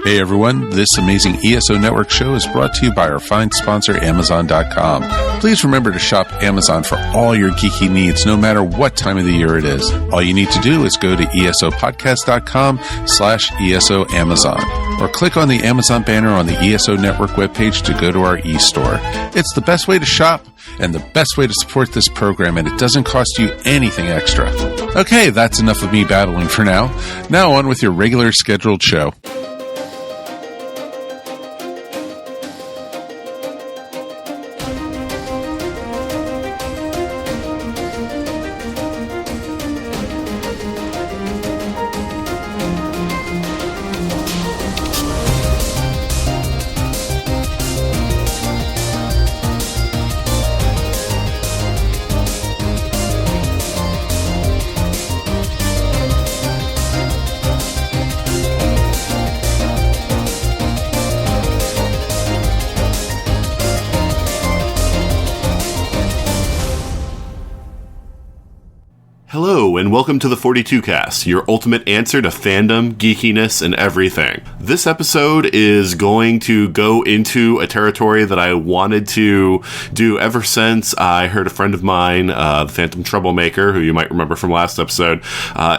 Hey everyone, this amazing ESO Network show is brought to you by our fine sponsor, Amazon.com. Please remember to shop Amazon for all your geeky needs, no matter what time of the year it is. All you need to do is go to esopodcast.com/ESO Amazon, or click on the Amazon banner on the ESO Network webpage to go to our e-store. It's the best way to shop and the best way to support this program, and it doesn't cost you anything extra. Okay, that's enough of me babbling for now. Now on with your regular scheduled show. Hello, and welcome to the 42 Cast, your ultimate answer to fandom, geekiness, and everything. This episode is going to go into a territory that I wanted to do ever since I heard a friend of mine, the Phantom Troublemaker, who you might remember from last episode.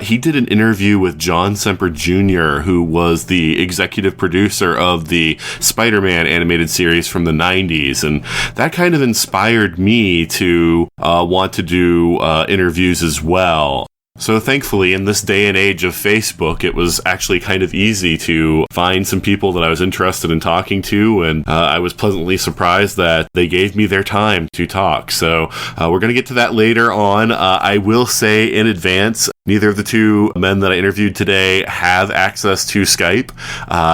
He did an interview with John Semper Jr., who was the executive producer of the Spider-Man animated series from the 90s, and that kind of inspired me to want to do interviews as well. So thankfully, in this day and age of Facebook, it was actually kind of easy to find some people that I was interested in talking to, and I was pleasantly surprised that they gave me their time to talk. So we're going to get to that later on. I will say in advance, neither of the two men that I interviewed today have access to Skype,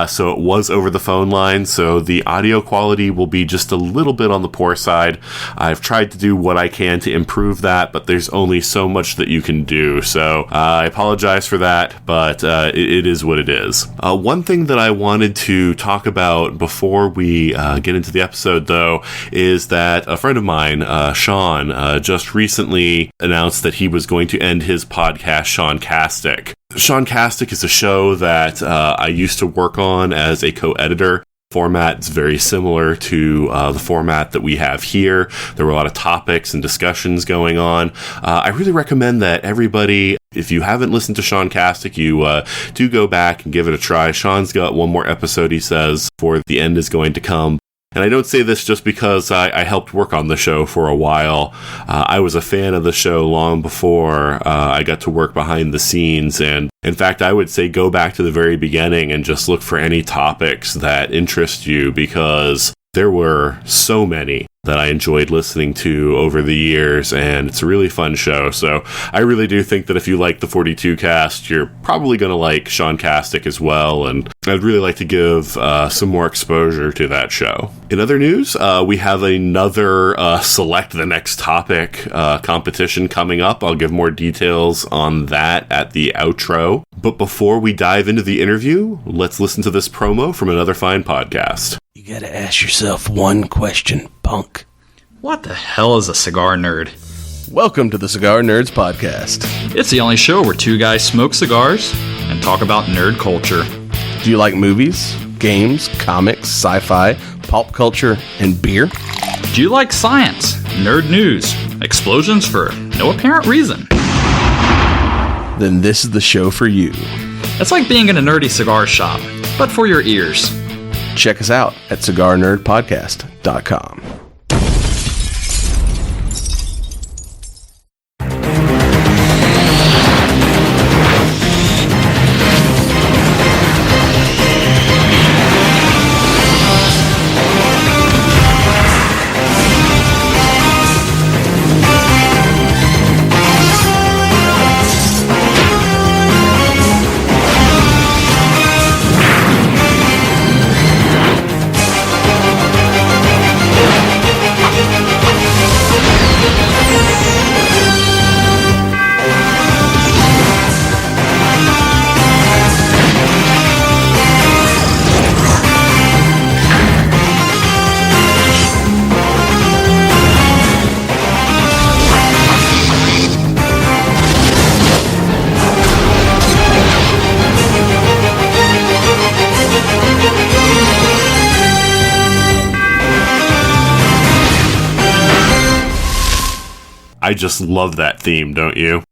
so it was over the phone line, so the audio quality will be just a little bit on the poor side. I've tried to do what I can to improve that, but there's only so much that you can do, so I apologize for that, but it is what it is. One thing that I wanted to talk about before we get into the episode, though, is that a friend of mine, Sean, just recently announced that he was going to end his podcast, Sean Castic. Sean Castic is a show that I used to work on as a co-editor. Format's very similar to the format that we have here. There were a lot of topics and discussions going on. I really recommend that everybody, if you haven't listened to Sean Castic, you do go back and give it a try. Sean's got one more episode, he says, before the end is going to come. And I don't say this just because I helped work on the show for a while. I was a fan of the show long before I got to work behind the scenes. And in fact, I would say go back to the very beginning and just look for any topics that interest you, because there were so many that I enjoyed listening to over the years, and it's a really fun show. So I really do think that if you like the 42 Cast, you're probably going to like Sean Castic as well, and I'd really like to give some more exposure to that show. In other news, we have another Select the Next Topic competition coming up. I'll give more details on that at the outro. But before we dive into the interview, let's listen to this promo from another fine podcast. You gotta ask yourself one question, punk. What the hell is a cigar nerd? Welcome to the Cigar Nerds Podcast. It's the only show where two guys smoke cigars and talk about nerd culture. Do you like movies, games, comics, sci-fi, pulp culture, and beer? Do you like science, nerd news, explosions for no apparent reason? Then this is the show for you. It's like being in a nerdy cigar shop, but for your ears. Check us out at cigarnerdpodcast.com. I just love that theme, don't you?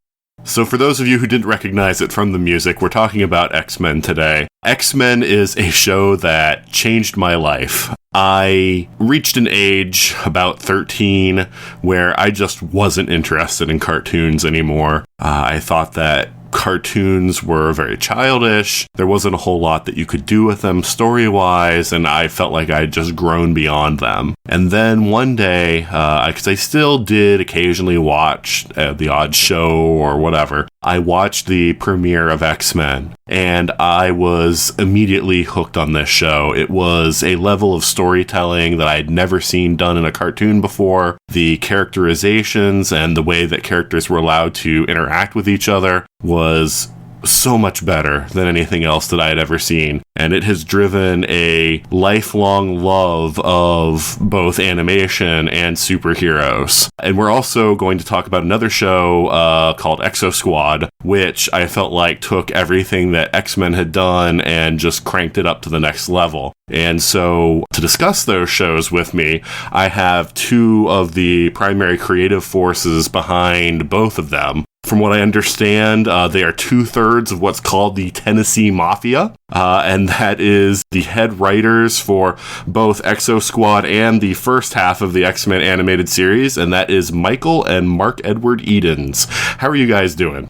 So for those of you who didn't recognize it from the music, we're talking about X-Men today. X-Men is a show that changed my life. I reached an age, about 13, where I just wasn't interested in cartoons anymore. I thought that cartoons were very childish. There wasn't a whole lot that you could do with them story-wise, and I felt like I'd just grown beyond them. And then one day, because I still did occasionally watch the odd show or whatever, I watched the premiere of X-Men, and I was immediately hooked on this show. It was a level of storytelling that I'd never seen done in a cartoon before. The characterizations and the way that characters were allowed to interact with each other was so much better than anything else that I had ever seen. And it has driven a lifelong love of both animation and superheroes. And we're also going to talk about another show called Exosquad, which I felt like took everything that X-Men had done and just cranked it up to the next level. And so to discuss those shows with me, I have two of the primary creative forces behind both of them. From what I understand, they are 2/3 of what's called the Tennessee Mafia, and that is the head writers for both Exosquad and the first half of the X-Men animated series, and that is Michael and Mark Edward Edens. How are you guys doing?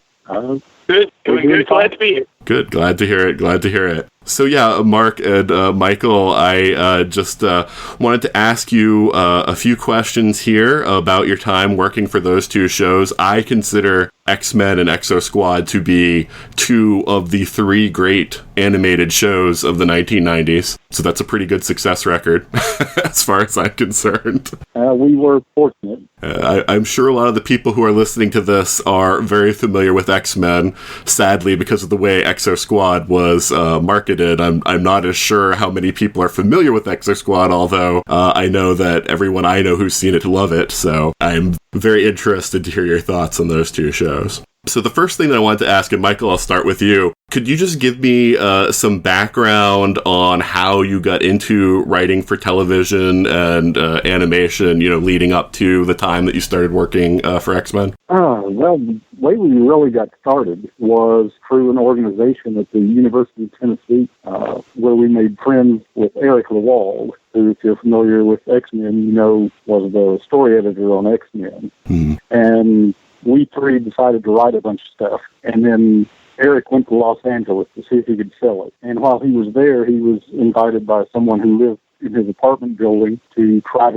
Good. Doing good. Glad to be here. Good. Glad to hear it. So yeah, Mark and Michael, I just wanted to ask you a few questions here about your time working for those two shows. I consider X-Men and Exosquad to be two of the three great animated shows of the 1990s. So that's a pretty good success record as far as I'm concerned. We were fortunate. I'm sure a lot of the people who are listening to this are very familiar with X-Men. Sadly, because of the way Exosquad was marketed, I'm not as sure how many people are familiar with Exosquad, although I know that everyone I know who's seen it love it, so I'm very interested to hear your thoughts on those two shows. So the first thing that I wanted to ask, and Michael, I'll start with you. Could you just give me some background on how you got into writing for television and animation, leading up to the time that you started working for X-Men? Well, the way we really got started was through an organization at the University of Tennessee, where we made friends with Eric Lewald, who, if you're familiar with X-Men, was the story editor on X-Men. And we three decided to write a bunch of stuff. And then Eric went to Los Angeles to see if he could sell it. And while he was there, he was invited by someone who lived in his apartment building to try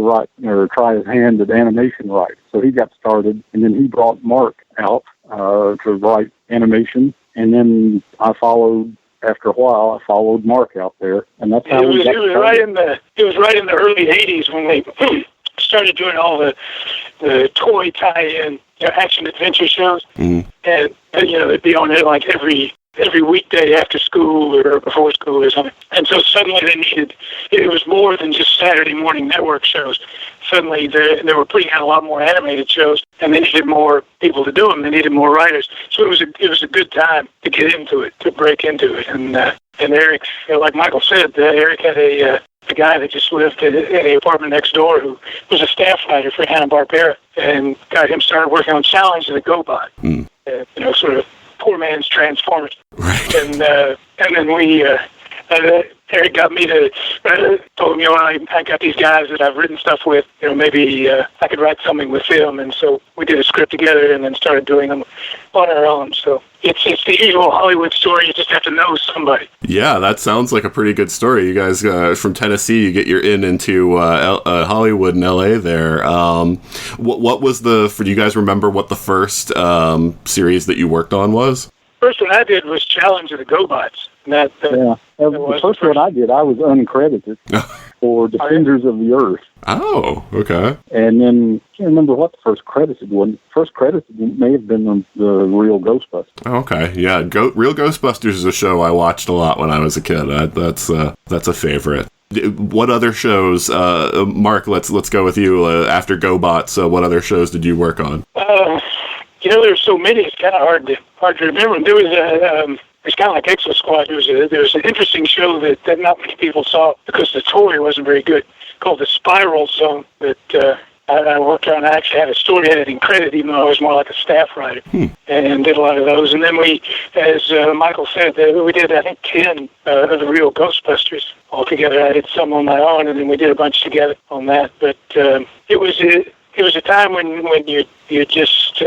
his hand at animation writing. So he got started, and then he brought Mark out to write animation. And then after a while, I followed Mark out there. And that's how we got started. It was right in the early 80s when they started doing all the toy tie-in action adventure shows, and they'd be on it like every weekday after school or before school or something. And so suddenly it was more than just Saturday morning network shows. Suddenly they were putting out a lot more animated shows, and they needed more people to do them. They needed more writers. So it was a good time to get into it, to break into it. And Eric, like Michael said, Eric had a guy that just lived in the apartment next door who was a staff writer for Hanna-Barbera, and got him started working on Challenge of the Gobots, sort of poor man's Transformers. Right. And then we, Eric got me to, told him, I got these guys that I've written stuff with, maybe I could write something with them. And so we did a script together and then started doing them on our own. So it's the usual Hollywood story. You just have to know somebody. Yeah, that sounds like a pretty good story. You guys from Tennessee, you get your into Hollywood and LA there. What was do you guys remember what the first series that you worked on was? First one I did was Challenge of the Gobots. The first one I did, I was uncredited for Defenders of the Earth. Oh, okay. And then I can't remember what the first credited one. First credited may have been the Real Ghostbusters. Okay, yeah. Real Ghostbusters is a show I watched a lot when I was a kid. That's a favorite. What other shows, Mark? Let's go with you. After Gobots, what other shows did you work on? There's so many. It's kind of hard to remember. There was it's kind of like Exosquad. There was an interesting show that not many people saw because the toy wasn't very good, called The Spiral Zone, that I worked on. I actually had a story editing credit, even though I was more like a staff writer, and did a lot of those. And then we, as Michael said, we did, I think, 10 of the Real Ghostbusters altogether. I did some on my own, and then we did a bunch together on that. But it was a time when you just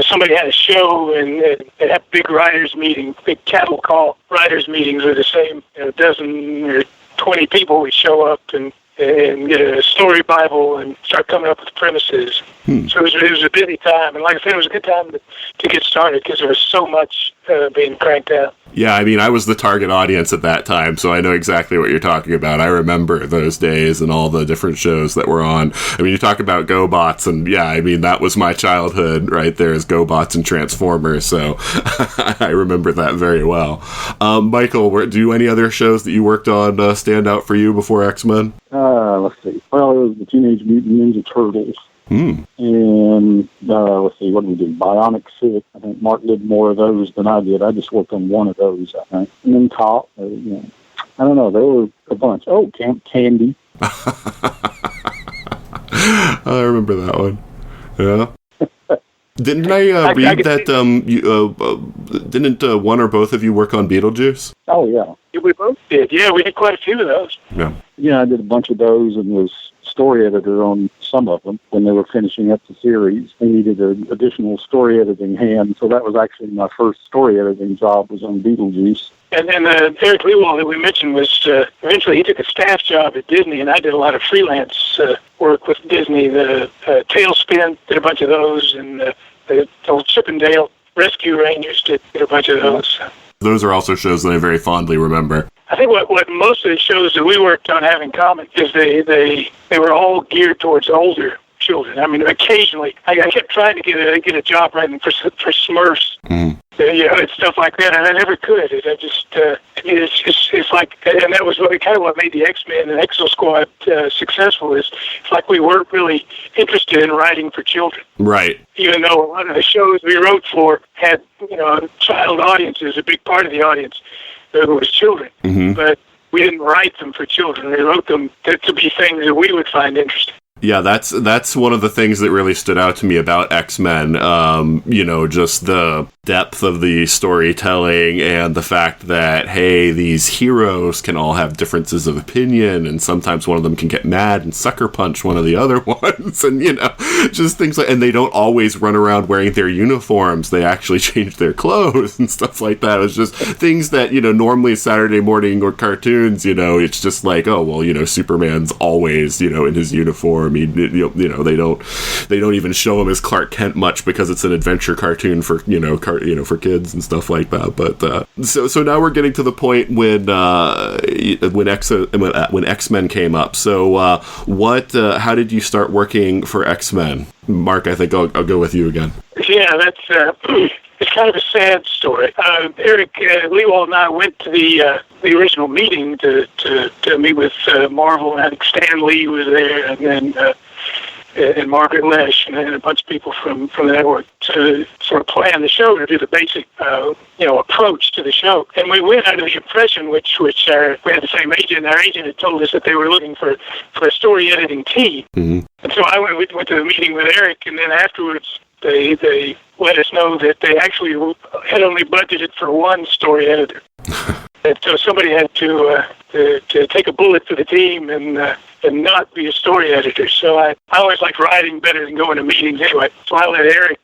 somebody had a show and they'd have big writers meeting, big cattle call writers meetings with the same dozen or 20 people would show up and get a story Bible and start coming up with premises. So it was a busy time, and like I said, it was a good time to get started because there was so much being cranked out. Yeah, I mean, I was the target audience at that time, so I know exactly what you're talking about. I remember those days and all the different shows that were on. I mean, you talk about Gobots, and yeah, I mean, that was my childhood right there, is Gobots and Transformers, so I remember that very well. Michael, do any other shows that you worked on stand out for you before X-Men? Let's see. Well, it was the Teenage Mutant Ninja Turtles. And let's see, what did we do? Bionic 6. I think Mark did more of those than I did. I just worked on one of those, I think. And then Top. I don't know. There were a bunch. Oh, Camp Candy. I remember that one. Yeah. Didn't I read that didn't one or both of you work on Beetlejuice? Oh, yeah. We both did. Yeah, we did quite a few of those. Yeah. Yeah, I did a bunch of those and was story editor on some of them when they were finishing up the series. They needed an additional story editing hand, so that was actually my first story editing job was on Beetlejuice. And then Eric Lewald that we mentioned was eventually he took a staff job at Disney, and I did a lot of freelance work with Disney. The Tailspin, did a bunch of those, and the old Chippendale Rescue Rangers did a bunch of those. Those are also shows that I very fondly remember. I think what most of the shows that we worked on have in common is they were all geared towards older children. I mean, occasionally I kept trying to get a job writing for Smurfs, and stuff like that, and I never could. It's like, and that was what made the X-Men and Exosquad successful. It's like we weren't really interested in writing for children, right? Even though a lot of the shows we wrote for had child audiences, a big part of the audience who was children, but we didn't write them for children. We wrote them to be things that we would find interesting. Yeah, that's one of the things that really stood out to me about X-Men. Just the depth of the storytelling and the fact that, hey, these heroes can all have differences of opinion, and sometimes one of them can get mad and sucker punch one of the other ones, and just things like, and they don't always run around wearing their uniforms. They actually change their clothes and stuff like that. It's just things that, normally Saturday morning or cartoons, it's just like, oh, well, Superman's always, in his uniform. They don't even show him as Clark Kent much because it's an adventure cartoon for for kids and stuff like that. But so now we're getting to the point when X-Men came up. So how did you start working for X-Men? Mark, I think I'll go with you again. Yeah, that's it's kind of a sad story. Eric Lewald and I went to the original meeting to meet with Marvel, and I think Stan Lee was there, and Margaret Lesh, and a bunch of people from the network to sort of plan the show, to do the basic approach to the show. And we went under the impression, which we had the same agent. Our agent had told us that they were looking for a story editing team. And so I went to the meeting with Eric, and then afterwards they let us know that they actually had only budgeted for one story editor. And so somebody had to take a bullet for the team and not be a story editor. So I always liked writing better than going to meetings anyway. So I let Eric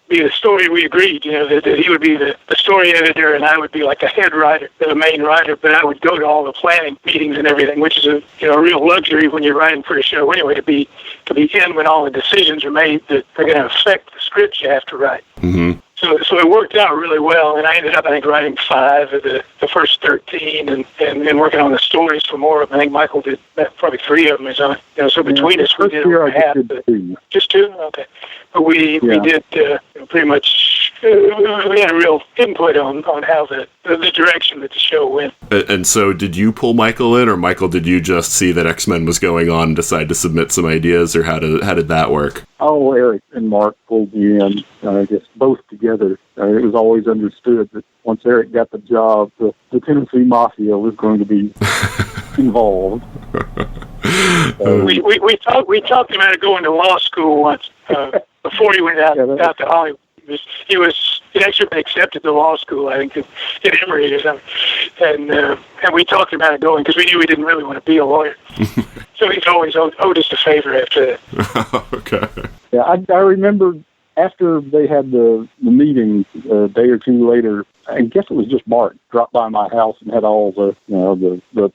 be the story. We agreed, that he would be the story editor, and I would be like a head writer, the main writer. But I would go to all the planning meetings and everything, which is a real luxury when you're writing for a show anyway, to be in when all the decisions are made that are going to affect the script you have to write. So it worked out really well, and I ended up, I think, writing 5 of the first 13, and working on the stories for more of them. I think Michael did probably 3 of them or something. So between us, we did over half. Just 2? Okay. But we did pretty much, we had a real input on how the direction that the show went. And so did you pull Michael in, or Michael, did you just see that X-Men was going on and decide to submit some ideas, or how did that work? Oh, Eric and Mark pulled me in, I guess both together. It was always understood that once Eric got the job, the Tennessee Mafia was going to be involved. We talked him out of going to law school once before he went out to Hollywood. He actually been accepted to law school, I think, at Emory or something. And we talked him out of going because we knew he didn't really want to be a lawyer. So he's always owed us a favor after that. Okay. Yeah, I remember after they had the meeting a day or two later, I guess it was just Bart dropped by my house and had all the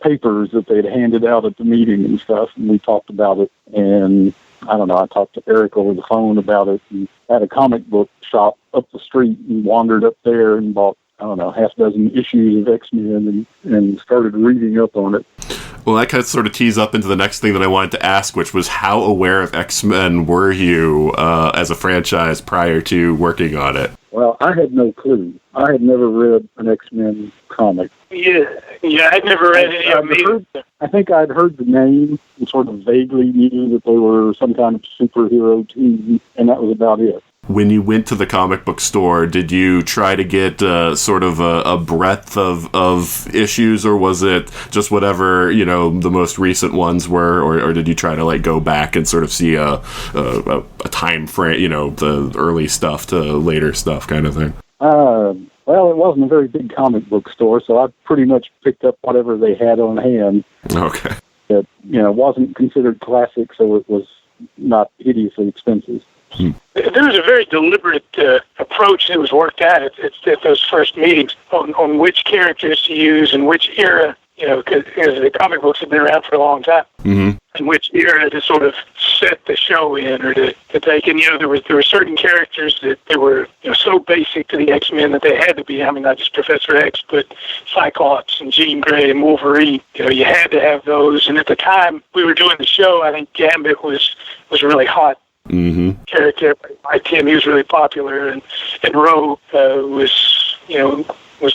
papers that they'd handed out at the meeting and stuff, and we talked about it. And I don't know, I talked to Eric over the phone about it, and had a comic book shop up the street and wandered up there and bought, I don't know, half dozen issues of X-Men and started reading up on it. Well, that kind of sort of tees up into the next thing that I wanted to ask, which was how aware of X-Men were you as a franchise prior to working on it? Well, I had no clue. I had never read an X-Men comic. Yeah, I'd never read any of them. I think I'd heard the name and sort of vaguely knew that they were some kind of superhero team, and that was about it. When you went to the comic book store, did you try to get sort of a breadth of issues, or was it just whatever, the most recent ones were, or did you try to go back and sort of see a time frame, the early stuff to later stuff kind of thing? Well, it wasn't a very big comic book store, so I pretty much picked up whatever they had on hand. Okay. That, wasn't considered classic, so it was not hideously expensive. There was a very deliberate approach that was worked out at those first meetings on which characters to use and which era, because the comic books have been around for a long time, and which era to sort of set the show in or to take. And, there were certain characters that were so basic to the X-Men that they had to be. I mean, not just Professor X, but Cyclops and Jean Grey and Wolverine. You had to have those. And at the time we were doing the show, I think Gambit was really hot. Character by Tim, he was really popular, and Rogue was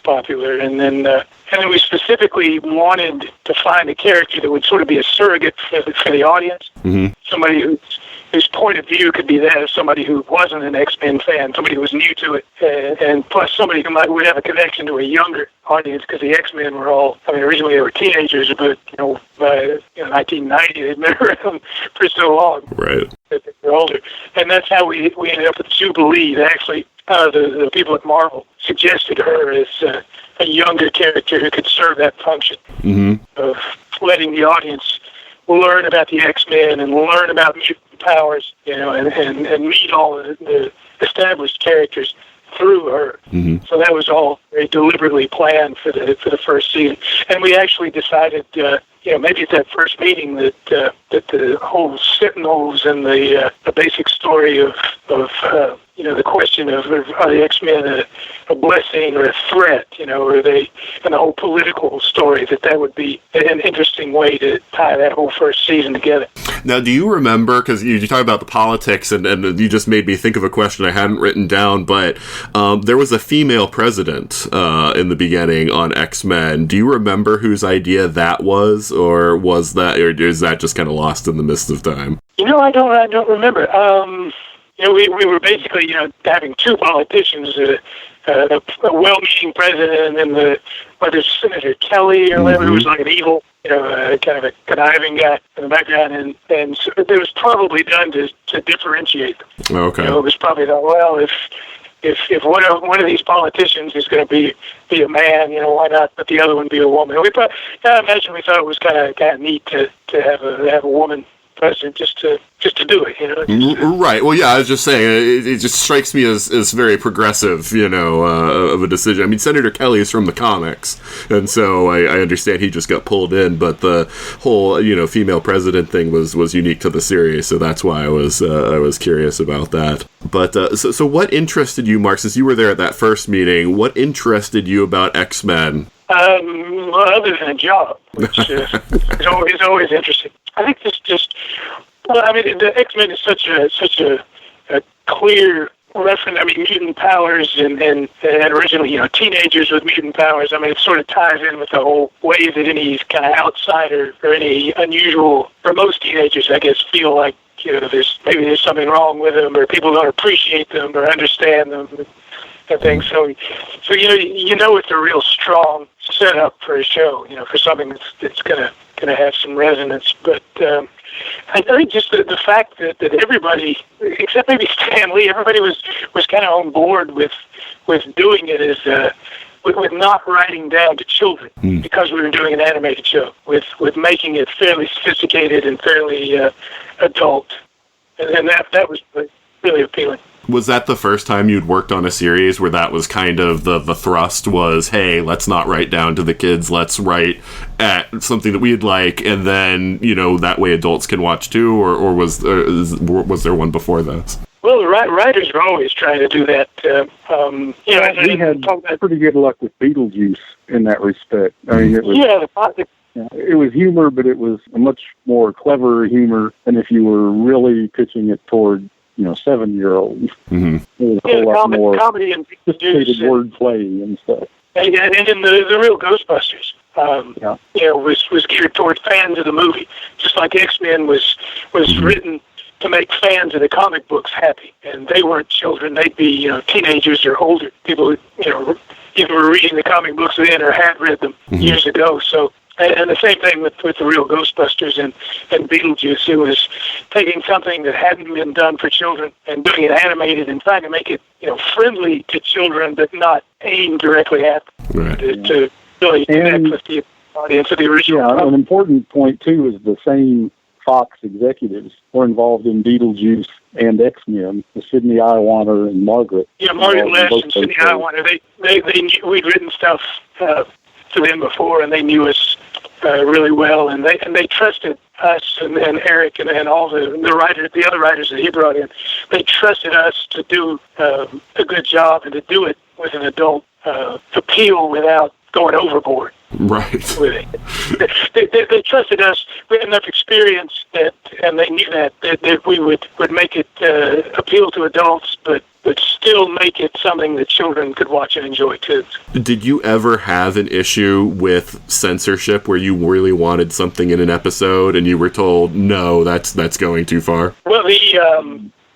popular, and then we specifically wanted to find a character that would sort of be a surrogate for the audience, somebody whose point of view could be that of somebody who wasn't an X-Men fan, somebody who was new to it, and plus somebody who would have a connection to a younger audience, because the X-Men were all, originally they were teenagers, but, by 1990, they'd been around for so long. Right. That they were older. And that's how we ended up with Jubilee. Actually, the people at Marvel suggested her as a younger character who could serve that function of letting the audience learn about the X-Men and learn about mutant powers, and meet all the established characters through her. So that was all very deliberately planned for the first season. And we actually decided, maybe at that first meeting that the whole Sentinels and the basic story of the question of are the X-Men a blessing or a threat, or are they, and the whole political story, that would be an interesting way to tie that whole first season together. Now, do you remember, because you talk about the politics, and you just made me think of a question I hadn't written down, but there was a female president in the beginning on X-Men. Do you remember whose idea that was, or is that just kind of lost in the mist of time? I don't remember. We were basically, having two politicians, a well-meaning president, and then whether Senator Kelly or whatever, who was like an evil, kind of a conniving guy in the background, and so it was probably done to differentiate them. Okay. It was probably done, well, if one of these politicians is going to be a man, why not let the other one be a woman? I imagine we thought it was kind of neat to have a woman president just to do it, Right. Well, yeah, I was just saying, it just strikes me as very progressive, of a decision. I mean, Senator Kelly is from the comics, and so I understand he just got pulled in, but the whole, female president thing was unique to the series, so that's why I was curious about that. But, so what interested you, Mark, since you were there at that first meeting, what interested you about X-Men? Other than a job, which is always interesting. I think the X-Men is such a clear reference. Mutant powers and originally, teenagers with mutant powers. It sort of ties in with the whole way that any kind of outsider or any unusual, or most teenagers, I guess, feel like, there's something wrong with them, or people don't appreciate them or understand them. And things. So it's a real strong setup for a show, for something that's going to going to have some resonance. But I think just the fact that everybody, except maybe Stan Lee, everybody was kind of on board with doing it as with not writing down to children, because we were doing an animated show, with making it fairly sophisticated and fairly adult, and that was really appealing. Was that the first time you'd worked on a series where that was kind of the thrust was, hey, let's not write down to the kids, let's write at something that we'd like, and then, that way adults can watch too, or was there one before this? Well, the writers are always trying to do that. We had pretty good luck with Beetlejuice in that respect. I mean, it was it was humor, but it was a much more clever humor than if you were really pitching it toward 7-year-olds. Mm-hmm. It was a whole lot more comedy and sophisticated wordplay and stuff. And in the Real Ghostbusters, was geared toward fans of the movie, just like X-Men was written to make fans of the comic books happy, and they weren't children; they'd be teenagers or older people who either were reading the comic books then or had read them years ago. So, and the same thing with the Real Ghostbusters and Beetlejuice. It was taking something that hadn't been done for children and doing it animated and trying to make it friendly to children, but not aimed directly at them, right. to really connect with the audience of the original. Yeah, an important point too is the same Fox executives were involved in Beetlejuice and X-Men, with Sidney Iwanter and Margaret. Yeah, Margaret Lesh and Sidney Iwanter. They knew we'd written stuff to them before, and they knew us really well, and they trusted us and Eric and all the other writers that he brought in. They trusted us to do a good job and to do it with an adult appeal without going overboard. Right. They trusted us. We had enough experience and they knew that we would make it appeal to adults, but still make it something that children could watch and enjoy too. Did you ever have an issue with censorship where you really wanted something in an episode and you were told, no, that's going too far? Well,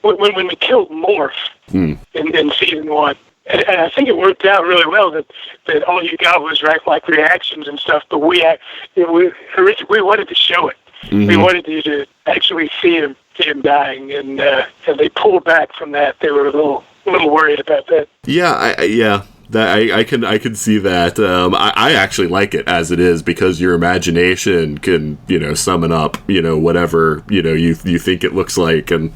when we killed Morph in season 1, and I think it worked out really well that all you got was like reactions and stuff, but we wanted to show it. Mm-hmm. We wanted you to actually see him dying, and they pulled back from that. They were a little worried about that. Yeah, I can see that. I actually like it as it is because your imagination can summon up whatever you think it looks like, and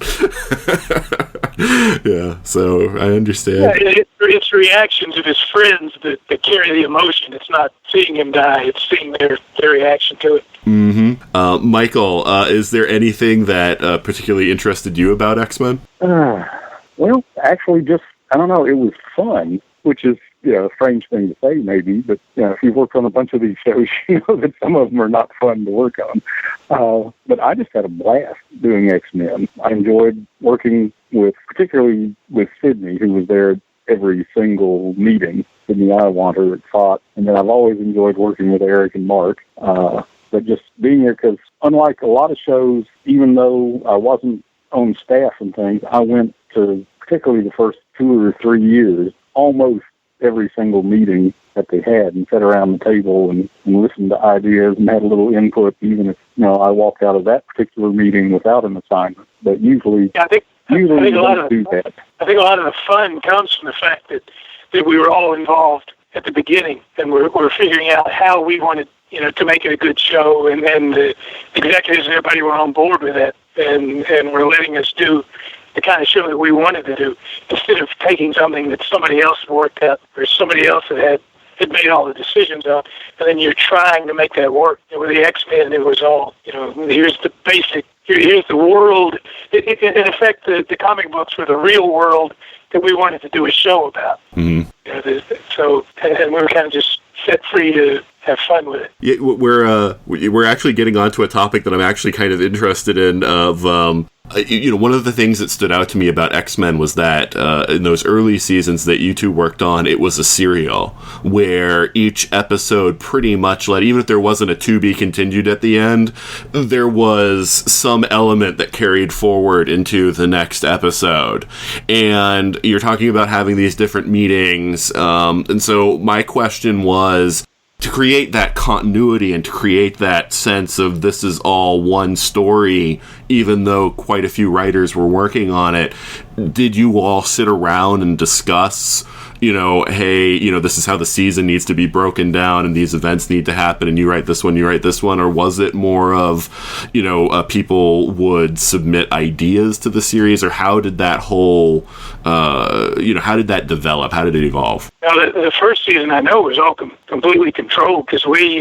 yeah. So I understand. Yeah, it's reactions of his friends that carry the emotion. It's not seeing him die; it's seeing their reaction to it. Mm-hmm. Michael, is there anything that particularly interested you about X-Men? Well, actually, I don't know. It was fun, which is a strange thing to say, maybe. But if you've worked on a bunch of these shows, you know that some of them are not fun to work on. But I just had a blast doing X-Men. I enjoyed working particularly with Sidney, who was there every single meeting. Sidney Iwanter at Fox, and then I've always enjoyed working with Eric and Mark. But just being there, because unlike a lot of shows, even though I wasn't on staff and things, I went to, particularly the first 2 or 3 years, almost every single meeting that they had, and sat around the table and listened to ideas and had a little input, even if I walked out of that particular meeting without an assignment. But usually, I think a lot of the fun comes from the fact that we were all involved at the beginning, and we're figuring out how we wanted to make it a good show, and the executives and everybody were on board with that, and were letting us do the kind of show that we wanted to do, instead of taking something that somebody else had worked out or somebody else had made all the decisions on, and then you're trying to make that work. With the X-Men, it was all, here's the basic, here's the world. In effect, the comic books were the real world that we wanted to do a show about. Mm-hmm. And we were kind of just set free to have fun with it. Yeah, we're actually getting onto a topic that I'm actually kind of interested in. One of the things that stood out to me about X-Men was that in those early seasons that you two worked on, it was a serial where each episode pretty much even if there wasn't a to be continued at the end, there was some element that carried forward into the next episode. And you're talking about having these different meetings. And so my question was, to create that continuity and to create that sense of this is all one story, even though quite a few writers were working on it, did you all sit around and discuss, hey, this is how the season needs to be broken down and these events need to happen and you write this one, or was it more of, people would submit ideas to the series, or how did that whole, how did that develop? How did it evolve? Now, the first season I know was all completely controlled because we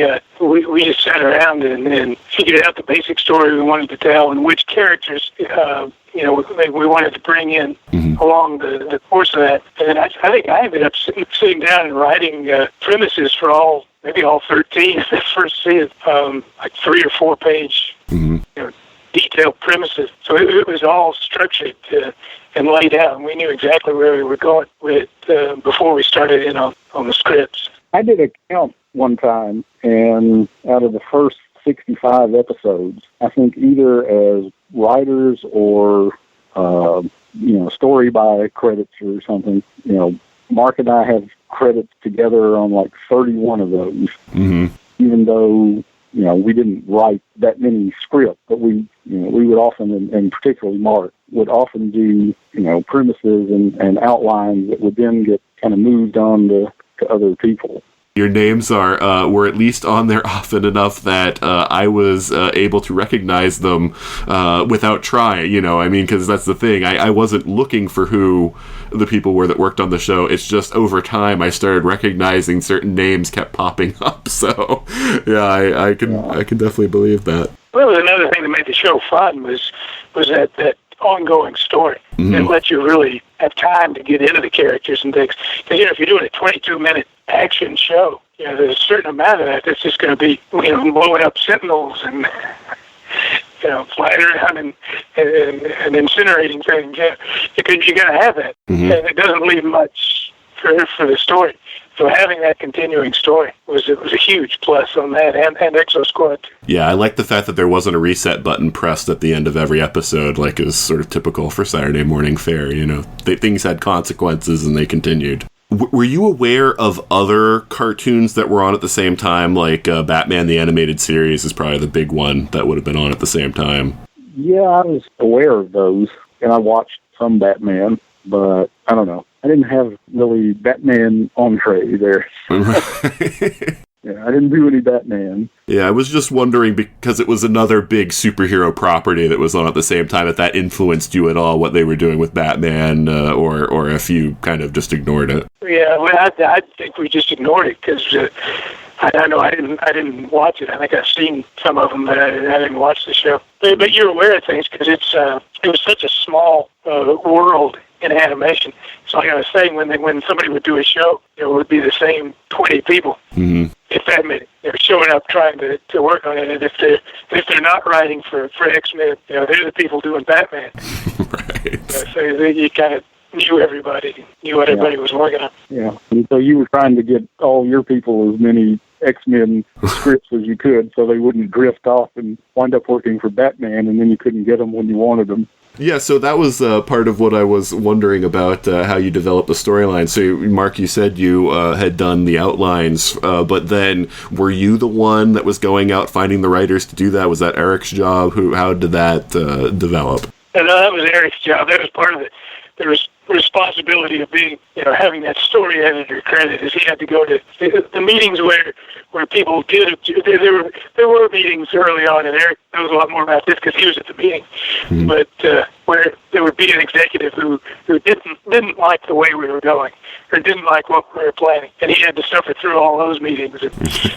just sat around and figured out the basic story we wanted to tell and which characters we wanted to bring in along the course of that. And I think I ended up sitting down and writing premises for maybe all 13 of the first season, like 3 or 4 page, detailed premises. So it was all structured and laid out, and we knew exactly where we were going with before we started in on the scripts. I did a count one time, and out of the first 65 episodes, I think either as writers or, story by credits or something, Mark and I have credits together on like 31 of those, even though, we didn't write that many scripts, but we would often, and particularly Mark, would often do, premises and outlines that would then get kind of moved on to other people. Your names were at least on there often enough that I was able to recognize them without trying, because that's the thing. I wasn't looking for who the people were that worked on the show. It's just over time I started recognizing certain names kept popping up. So, yeah, I can definitely believe that. Well, another thing that made the show fun was that ongoing story. It let you really have time to get into the characters and things. Because, if you're doing a 22-minute action show, there's a certain amount of that that's just going to be, blowing up sentinels and, flying around and incinerating things. Because you got to have that. And it doesn't leave much for the story. So having that continuing story was a huge plus on that, and Exosquad. Yeah, I like the fact that there wasn't a reset button pressed at the end of every episode, like is sort of typical for Saturday morning fare. Things had consequences and they continued. Were you aware of other cartoons that were on at the same time, like Batman the Animated Series is probably the big one that would have been on at the same time? Yeah, I was aware of those, and I watched some Batman, but I don't know. I didn't have really Batman entree there. Yeah, I didn't do any Batman. Yeah, I was just wondering, because it was another big superhero property that was on at the same time, if that influenced you at all, what they were doing with Batman, or if you kind of just ignored it. Yeah, well, I think we just ignored it, because I know I didn't watch it. I think I've seen some of them, but I didn't watch the show. But you're aware of things, because it was such a small world in animation. So like I was saying, when somebody would do a show, it would be the same 20 people. If that many, they're showing up trying to work on it. And if they're not writing for X-Men, they're the people doing Batman. Right. So you kind of knew everybody, knew what everybody was working on. Yeah, and so you were trying to get all your people as many X-Men scripts as you could, so they wouldn't drift off and wind up working for Batman, and then you couldn't get them when you wanted them. Yeah, so that was part of what I was wondering about how you developed the storyline. So, Mark, you said you had done the outlines, but then were you the one that was going out finding the writers to do that? Was that Eric's job? How did that develop? No, that was Eric's job. That was part of the responsibility of being, having that story editor credit, is he had to go to the meetings where people did. There were meetings early on, and Eric knows a lot more about this because he was at the meeting. But where there would be an executive who didn't like the way we were going, or didn't like what we were planning, and he had to suffer through all those meetings and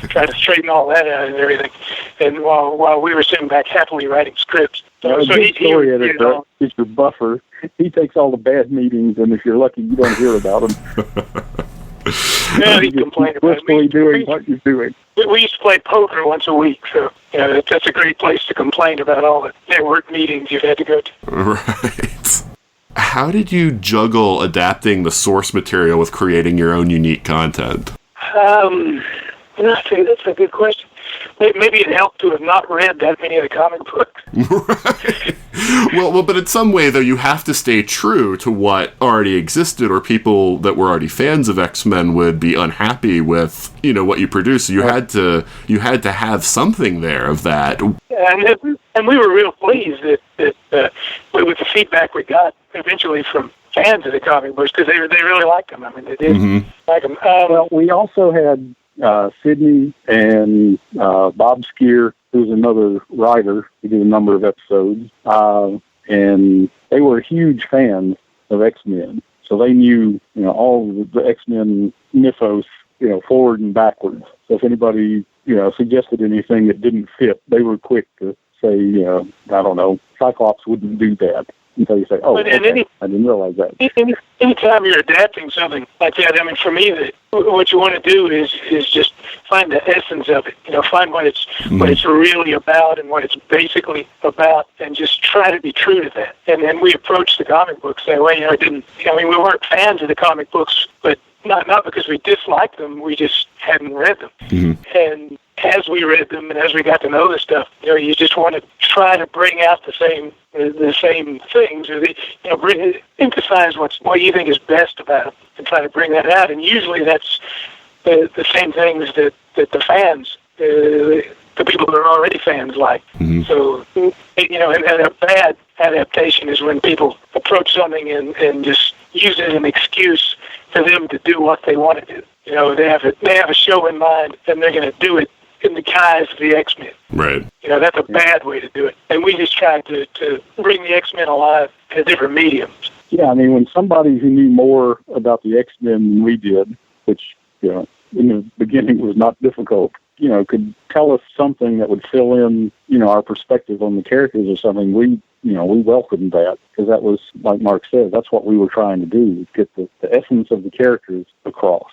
try to straighten all that out and everything. And while we were sitting back happily writing scripts. So he story editor is your buffer. He takes all the bad meetings, and if you're lucky, you don't hear about them. Yeah, he complained about me. Doing what you're doing. We used to play poker once a week, so that's a great place to complain about all the network meetings you've had to go to. Right. How did you juggle adapting the source material with creating your own unique content? That's a good question. Maybe it helped to have not read that many of the comic books. Right. Well, but in some way, though, you have to stay true to what already existed, or people that were already fans of X-Men would be unhappy with, what you produce. So you had to have something there of that. And we were real pleased that with the feedback we got eventually from fans of the comic books, because they really liked them. I mean, they did like them. Well, we also had Sidney and Bob Skier, who's another writer. He did a number of episodes, and they were huge fans of X-Men. So they knew, all of the X-Men mythos, forward and backwards. So if anybody, suggested anything that didn't fit, they were quick to say, I don't know, Cyclops wouldn't do that. Until you say, oh, okay, I didn't realize that. Anytime you're adapting something like that, I mean, for me, what you want to do is just find the essence of it. Find what it's really about and what it's basically about, and just try to be true to that. And then we approach the comic books that way. We weren't fans of the comic books, but not because we disliked them. We just hadn't read them. Mm-hmm. And as we read them and as we got to know the stuff, you just want to try to bring out the same things, or emphasize what you think is best about them, and try to bring that out. And usually that's the same things that the fans, the people that are already fans, like. Mm-hmm. So, and a bad adaptation is when people approach something and just use it as an excuse for them to do what they want to do. They have a show in mind, and they're going to do it in the guise of the X-Men. Right. That's a bad way to do it. And we just tried to bring the X-Men alive in different mediums. Yeah, I mean, when somebody who knew more about the X-Men than we did, which, in the beginning was not difficult, could tell us something that would fill in, our perspective on the characters or something, we welcomed that, because that was, like Mark said, that's what we were trying to do, get the essence of the characters across,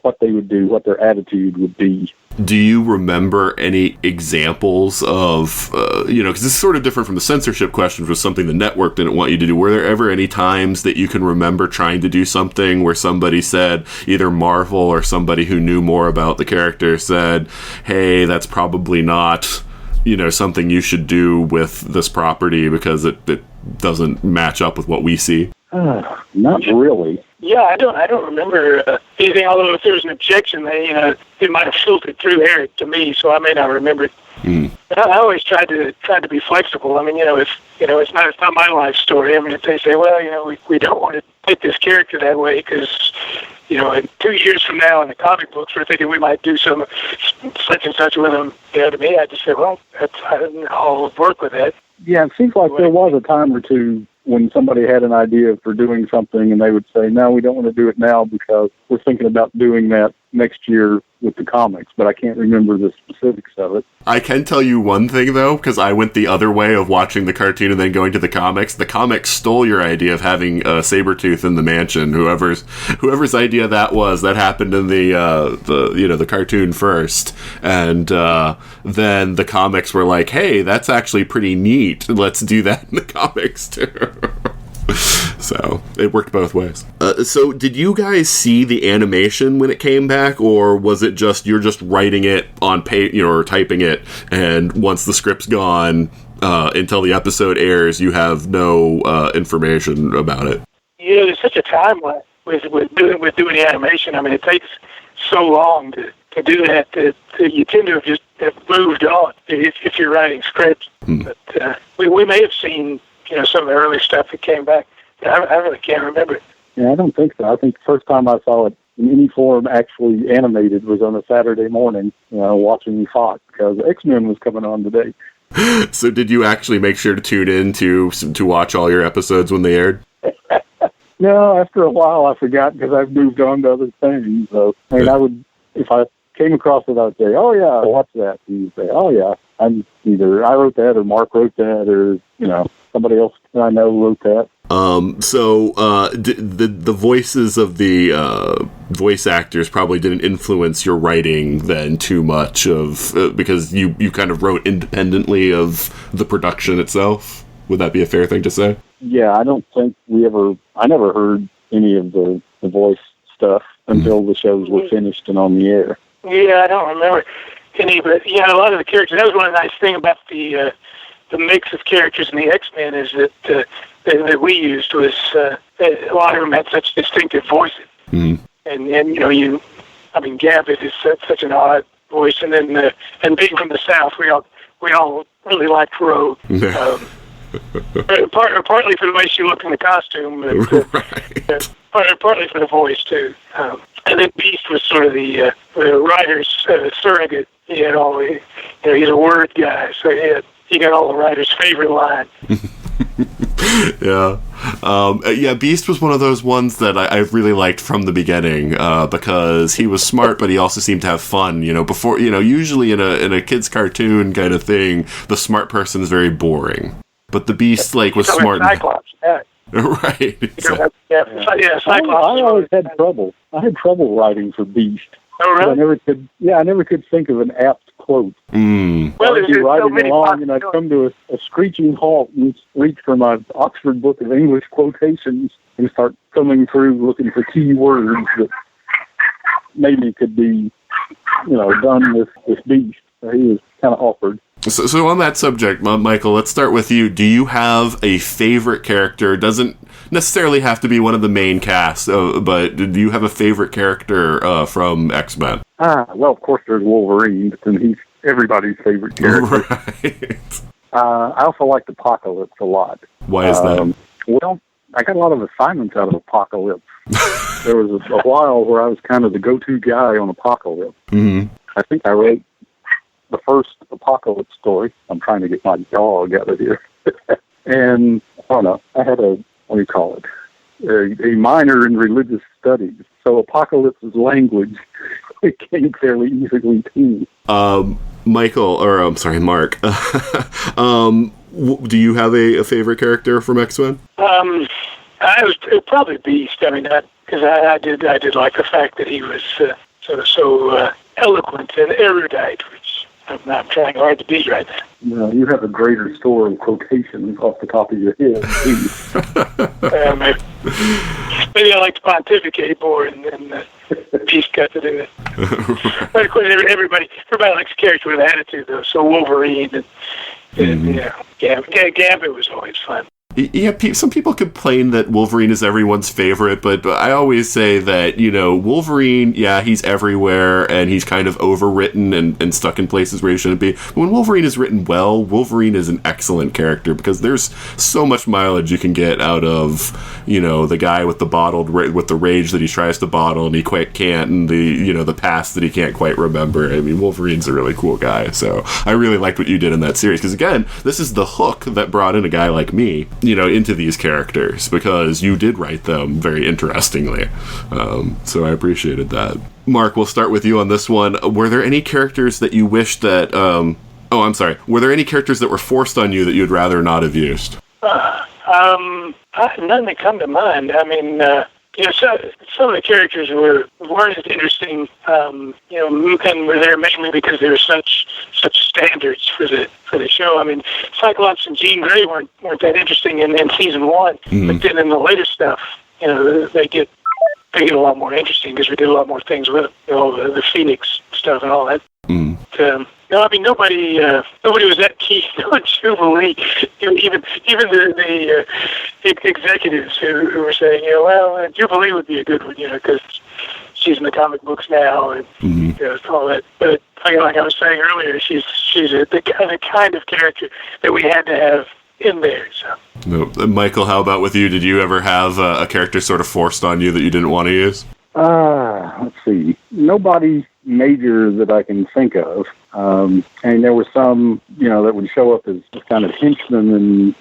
what they would do, what their attitude would be. Do you remember any examples of, because this is sort of different from the censorship question, which was something the network didn't want you to do. Were there ever any times that you can remember trying to do something where somebody said, either Marvel or somebody who knew more about the character said, hey, that's probably not, something you should do with this property because it doesn't match up with what we see? Not really. Yeah, I don't remember anything. Although if there was an objection, it might have filtered through Eric to me, so I may not remember it. Mm. But I always tried to be flexible. I mean, if it's not my life story. I mean, if they say, well, we don't want to take this character that way because, in 2 years from now in the comic books, we're thinking we might do some such and such with them. To me, I just say, well, I'll work with that. Yeah, it seems like there was a time or two when somebody had an idea for doing something and they would say, no, we don't want to do it now because we're thinking about doing that next year with the comics, but I can't remember the specifics of it. I can tell you one thing, though, because I went the other way of watching the cartoon and then going to the comics. The comics stole your idea of having Sabretooth in the mansion. Whoever's idea that was, that happened in the cartoon first. And then the comics were like, hey, that's actually pretty neat. Let's do that in the comics, too. So it worked both ways. So did you guys see the animation when it came back, or was it just you're just writing it on paper, or typing it, and once the script's gone until the episode airs, you have no information about it? There's such a time with doing animation. I mean, it takes so long to do that you tend to have just moved on if you're writing scripts. But we may have seen some of the early stuff that came back. I really can't remember it. Yeah, I don't think so. I think the first time I saw it in any form actually animated was on a Saturday morning, watching Fox, because X-Men was coming on today. So did you actually make sure to tune in to watch all your episodes when they aired? No, after a while I forgot because I've moved on to other things. So, I mean, I would, if I came across it, I would say, oh yeah, what's that? And you'd say, oh yeah, either I wrote that or Mark wrote that or, somebody else that I know wrote that. So the voices of the voice actors probably didn't influence your writing then too much because you kind of wrote independently of the production itself. Would that be a fair thing to say? Yeah, I don't think I never heard any of the voice stuff until the shows were finished and on the air. Yeah, I don't remember any, but a lot of the characters, that was one of the nice things about the the mix of characters in the X-Men is that we used was a lot of them had such distinctive voices. Mm-hmm. And Gambit is such an odd voice, and then and being from the South, we all really liked Rogue. Partly for the way she looked in the costume, but, partly for the voice too. And then Beast was sort of the writer's surrogate. He had all he's a word guy, so he got all the writer's favorite line. Yeah, Beast was one of those ones that I really liked from the beginning because he was smart, but he also seemed to have fun. Before usually in a kid's cartoon kind of thing, the smart person is very boring, but the Beast was smart. Cyclops, yeah. Right. Cyclops. I always had trouble. I had trouble writing for Beast. Oh, really? I never could think of an apt quote. Well, I'd be riding along, and I'd come to a screeching halt and reach for my Oxford Book of English quotations and start coming through looking for key words that maybe could be, done with Beast. So he was kind of awkward. So on that subject, Michael, let's start with you. Do you have a favorite character? Doesn't necessarily have to be one of the main cast, but do you have a favorite character from X-Men? Well, of course there's Wolverine, and he's everybody's favorite character. Right. I also liked Apocalypse a lot. Why is that? Well, I got a lot of assignments out of Apocalypse. There was a while where I was kind of the go-to guy on Apocalypse. Mm-hmm. I think I wrote the first Apocalypse story. I'm trying to get my dog out of here. And, I don't know, I had a minor in religious studies. So Apocalypse's language came fairly easily to me. Mark, do you have a favorite character from X-Men? I was probably Beast. Because I did like the fact that he was so eloquent and erudite, which I'm trying hard to be right now. You have a greater store of quotations off the top of your head. Maybe I like to pontificate more, and Beast got to do it. But of course, everybody likes a character with attitude, though. So Wolverine and Gambit was always fun. Yeah, some people complain that Wolverine is everyone's favorite, but I always say that, Wolverine, he's everywhere, and he's kind of overwritten and stuck in places where he shouldn't be. But when Wolverine is written well, Wolverine is an excellent character, because there's so much mileage you can get out of, the guy with with the rage that he tries to bottle, and he quite can't, and the past that he can't quite remember. Wolverine's a really cool guy, so I really liked what you did in that series, because again, this is the hook that brought in a guy like me, into these characters, because you did write them very interestingly. So I appreciated that. Mark, we'll start with you on this one. Were there any characters that you wish that... Were there any characters that were forced on you that you'd rather not have used? None that come to mind. Some of the characters weren't as interesting, and were there mainly because there were such standards for the show. Cyclops and Jean Grey weren't that interesting in season 1, but then in the later stuff, they get a lot more interesting because we did a lot more things with them, the Phoenix stuff and all that. Nobody was that keen on Jubilee. Even the executives who were saying, Jubilee would be a good one, because she's in the comic books now and all that. But like I was saying earlier, she's the kind of character that we had to have in there. So. No. Michael, how about with you? Did you ever have a character sort of forced on you that you didn't want to use? Let's see. Nobody major that I can think of. And there were some, that would show up as kind of henchmen and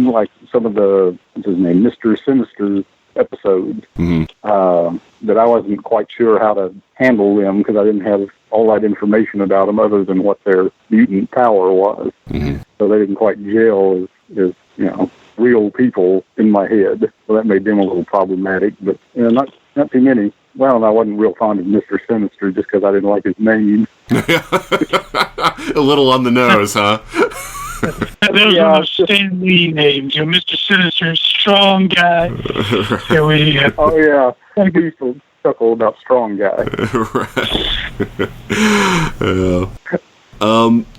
like some of the, what's his name, Mr. Sinister episodes, that I wasn't quite sure how to handle them because I didn't have all that information about them other than what their mutant power was. So they didn't quite gel as real people in my head. So that made them a little problematic, but not too many. Well, I wasn't real fond of Mr. Sinister just because I didn't like his name. A little on the nose, huh? Those are those Stan Lee names. Mr. Sinister, strong guy. Oh, yeah. We used to chuckle about strong guy.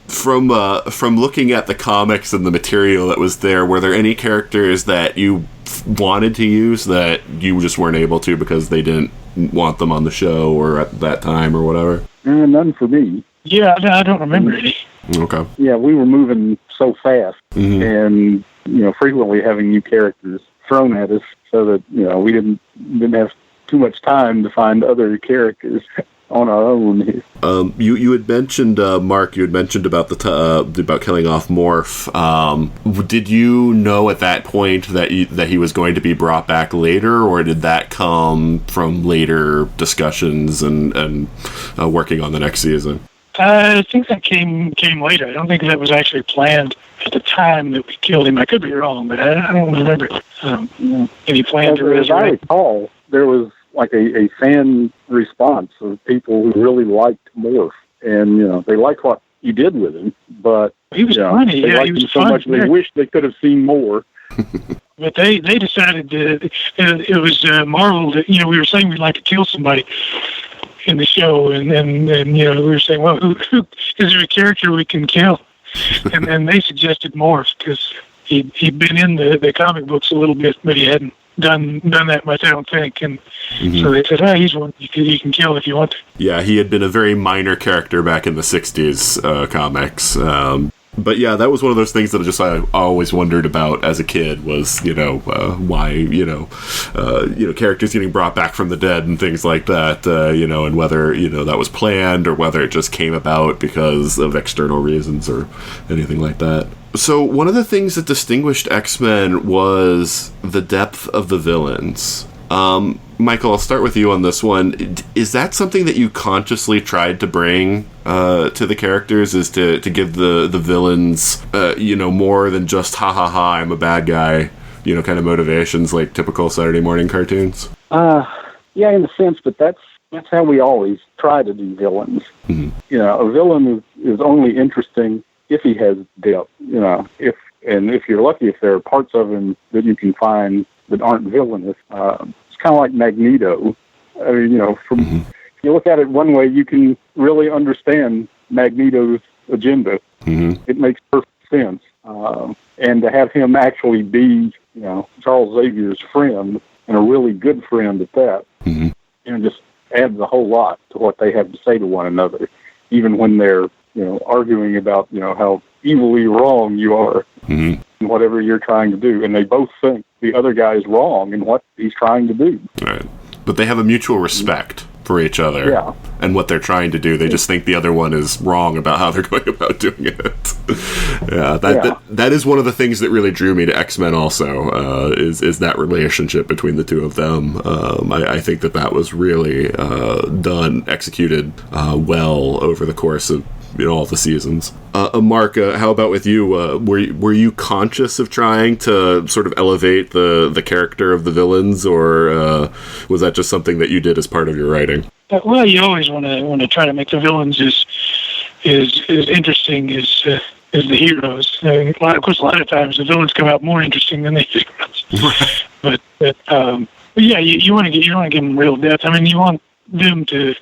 From looking at the comics and the material that was there, were there any characters that you wanted to use that you just weren't able to because they didn't want them on the show or at that time or whatever? None for me. Yeah, I don't remember any. Okay. Yeah, we were moving so fast, and frequently having new characters thrown at us, so that we didn't have too much time to find other characters on our own. You had mentioned, Mark, you had mentioned about about killing off Morph. Did you know at that point that he was going to be brought back later, or did that come from later discussions and working on the next season? I think that came later. I don't think that was actually planned at the time that we killed him. I could be wrong, but I don't remember any plan to resurrect. As I recall, there was like a fan response of people who really liked Morph, and they liked what you did with him, but he was funny. They liked him so much they wished they could have seen more. But they decided that it was Marvel that we were saying we'd like to kill somebody in the show, and we were saying, well, who is there a character we can kill? And then they suggested Morph because he'd been in the comic books a little bit, but he hadn't done that much, I don't think. And so they said, he's one you can kill if you want to. Yeah, he had been a very minor character back in the 60s comics. But yeah, that was one of those things that I always wondered about as a kid was, why, characters getting brought back from the dead and things like that, and whether, that was planned or whether it just came about because of external reasons or anything like that. So one of the things that distinguished X-Men was the depth of the villains. Michael, I'll start with you on this one. Is that something that you consciously tried to bring to the characters, is to give the villains, more than just ha, I'm a bad guy, kind of motivations like typical Saturday morning cartoons? Yeah, in a sense, but that's how we always try to do villains. Mm-hmm. A villain is only interesting if he has depth, if you're lucky, if there are parts of him that you can find that aren't villainous. It's kind of like Magneto. I mean, if you look at it one way, you can really understand Magneto's agenda. Mm-hmm. It makes perfect sense. And to have him actually be, Charles Xavier's friend, and a really good friend at that, just adds a whole lot to what they have to say to one another, even when they're, arguing about, how evilly wrong you are in whatever you're trying to do. And they both think the other guy is wrong in what he's trying to do. Right. But they have a mutual respect for each other and what they're trying to do. They just think the other one is wrong about how they're going about doing it. That is one of the things that really drew me to X-Men also, is that relationship between the two of them. I think that was really executed well over the course of all the seasons. Mark, how about with you? Were you conscious of trying to sort of elevate the character of the villains, or was that just something that you did as part of your writing? Well, you always want to try to make the villains as interesting as the heroes. Of course, a lot of times the villains come out more interesting than the heroes. But yeah, you want to give them real depth. I mean, you want them to,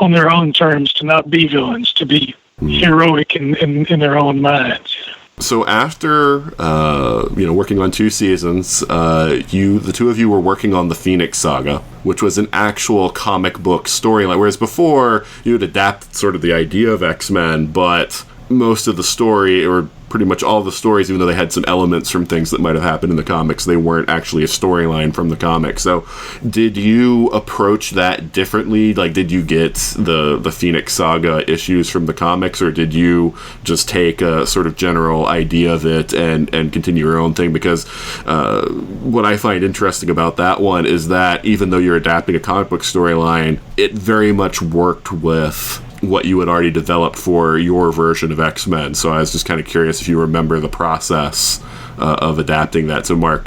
on their own terms, to not be villains, to be heroic in their own minds. So after working on 2 seasons, the two of you were working on the Phoenix Saga, which was an actual comic book storyline. Whereas before you had adapted sort of the idea of X-Men, but most of the story, or pretty much all the stories, even though they had some elements from things that might have happened in the comics, they weren't actually a storyline from the comics. So did you approach that differently? Like, did you get the Phoenix Saga issues from the comics, or did you just take a sort of general idea of it and continue your own thing? Because what I find interesting about that one is that even though you're adapting a comic book storyline, it very much worked with what you had already developed for your version of X-Men. So I was just kind of curious if you remember the process of adapting that. So Mark,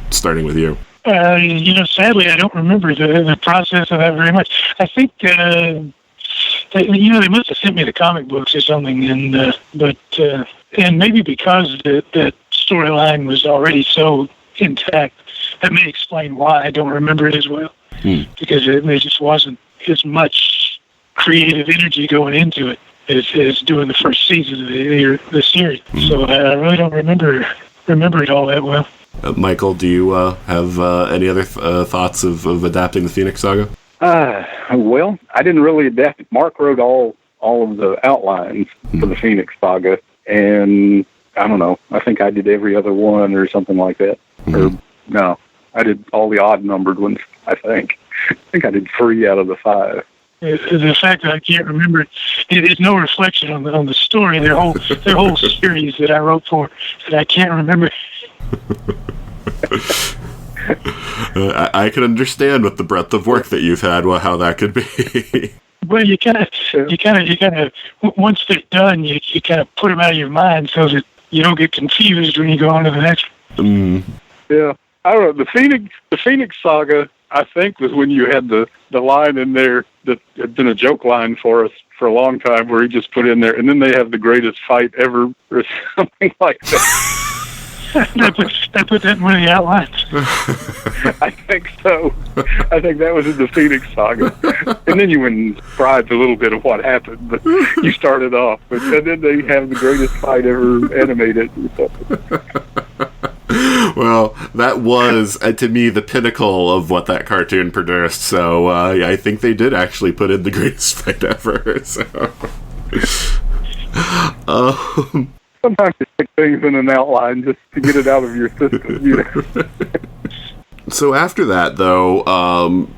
starting with you. Sadly, I don't remember the process of that very much. I think they must have sent me the comic books or something, and maybe because that storyline was already so intact, that may explain why I don't remember it as well. Because there just wasn't as much creative energy going into it. is doing the first season of the series. So I really don't remember it all that well. Michael, do you have any other thoughts of adapting the Phoenix Saga? Well, I didn't really adapt it. Mark wrote all of the outlines for the Phoenix Saga, and I don't know. I think I did every other one or something like that. Or no, I did all the odd-numbered ones, I think. I think I did 3 out of the 5. The fact that I can't remember it is no reflection on the story. Their whole series that I wrote for that I can't remember. I can understand with the breadth of work that you've had, how that could be. Well, you kind of once they're done, you kind of put them out of your mind so that you don't get confused when you go on to the next. Yeah, I don't know. The Phoenix Saga, I think, was when you had the line in there that had been a joke line for us for a long time, where he just put in there, and then they have the greatest fight ever, or something like that. I put that in one of the outlines. I think so. I think that was in the Phoenix Saga. And then you went and described a little bit of what happened, but you started off. And then they have the greatest fight ever animated or something. Well, that was, to me, the pinnacle of what that cartoon produced. So I think they did actually put in the greatest fight ever. So. Sometimes you stick things in an outline just to get it out of your system. You know? So after that, though,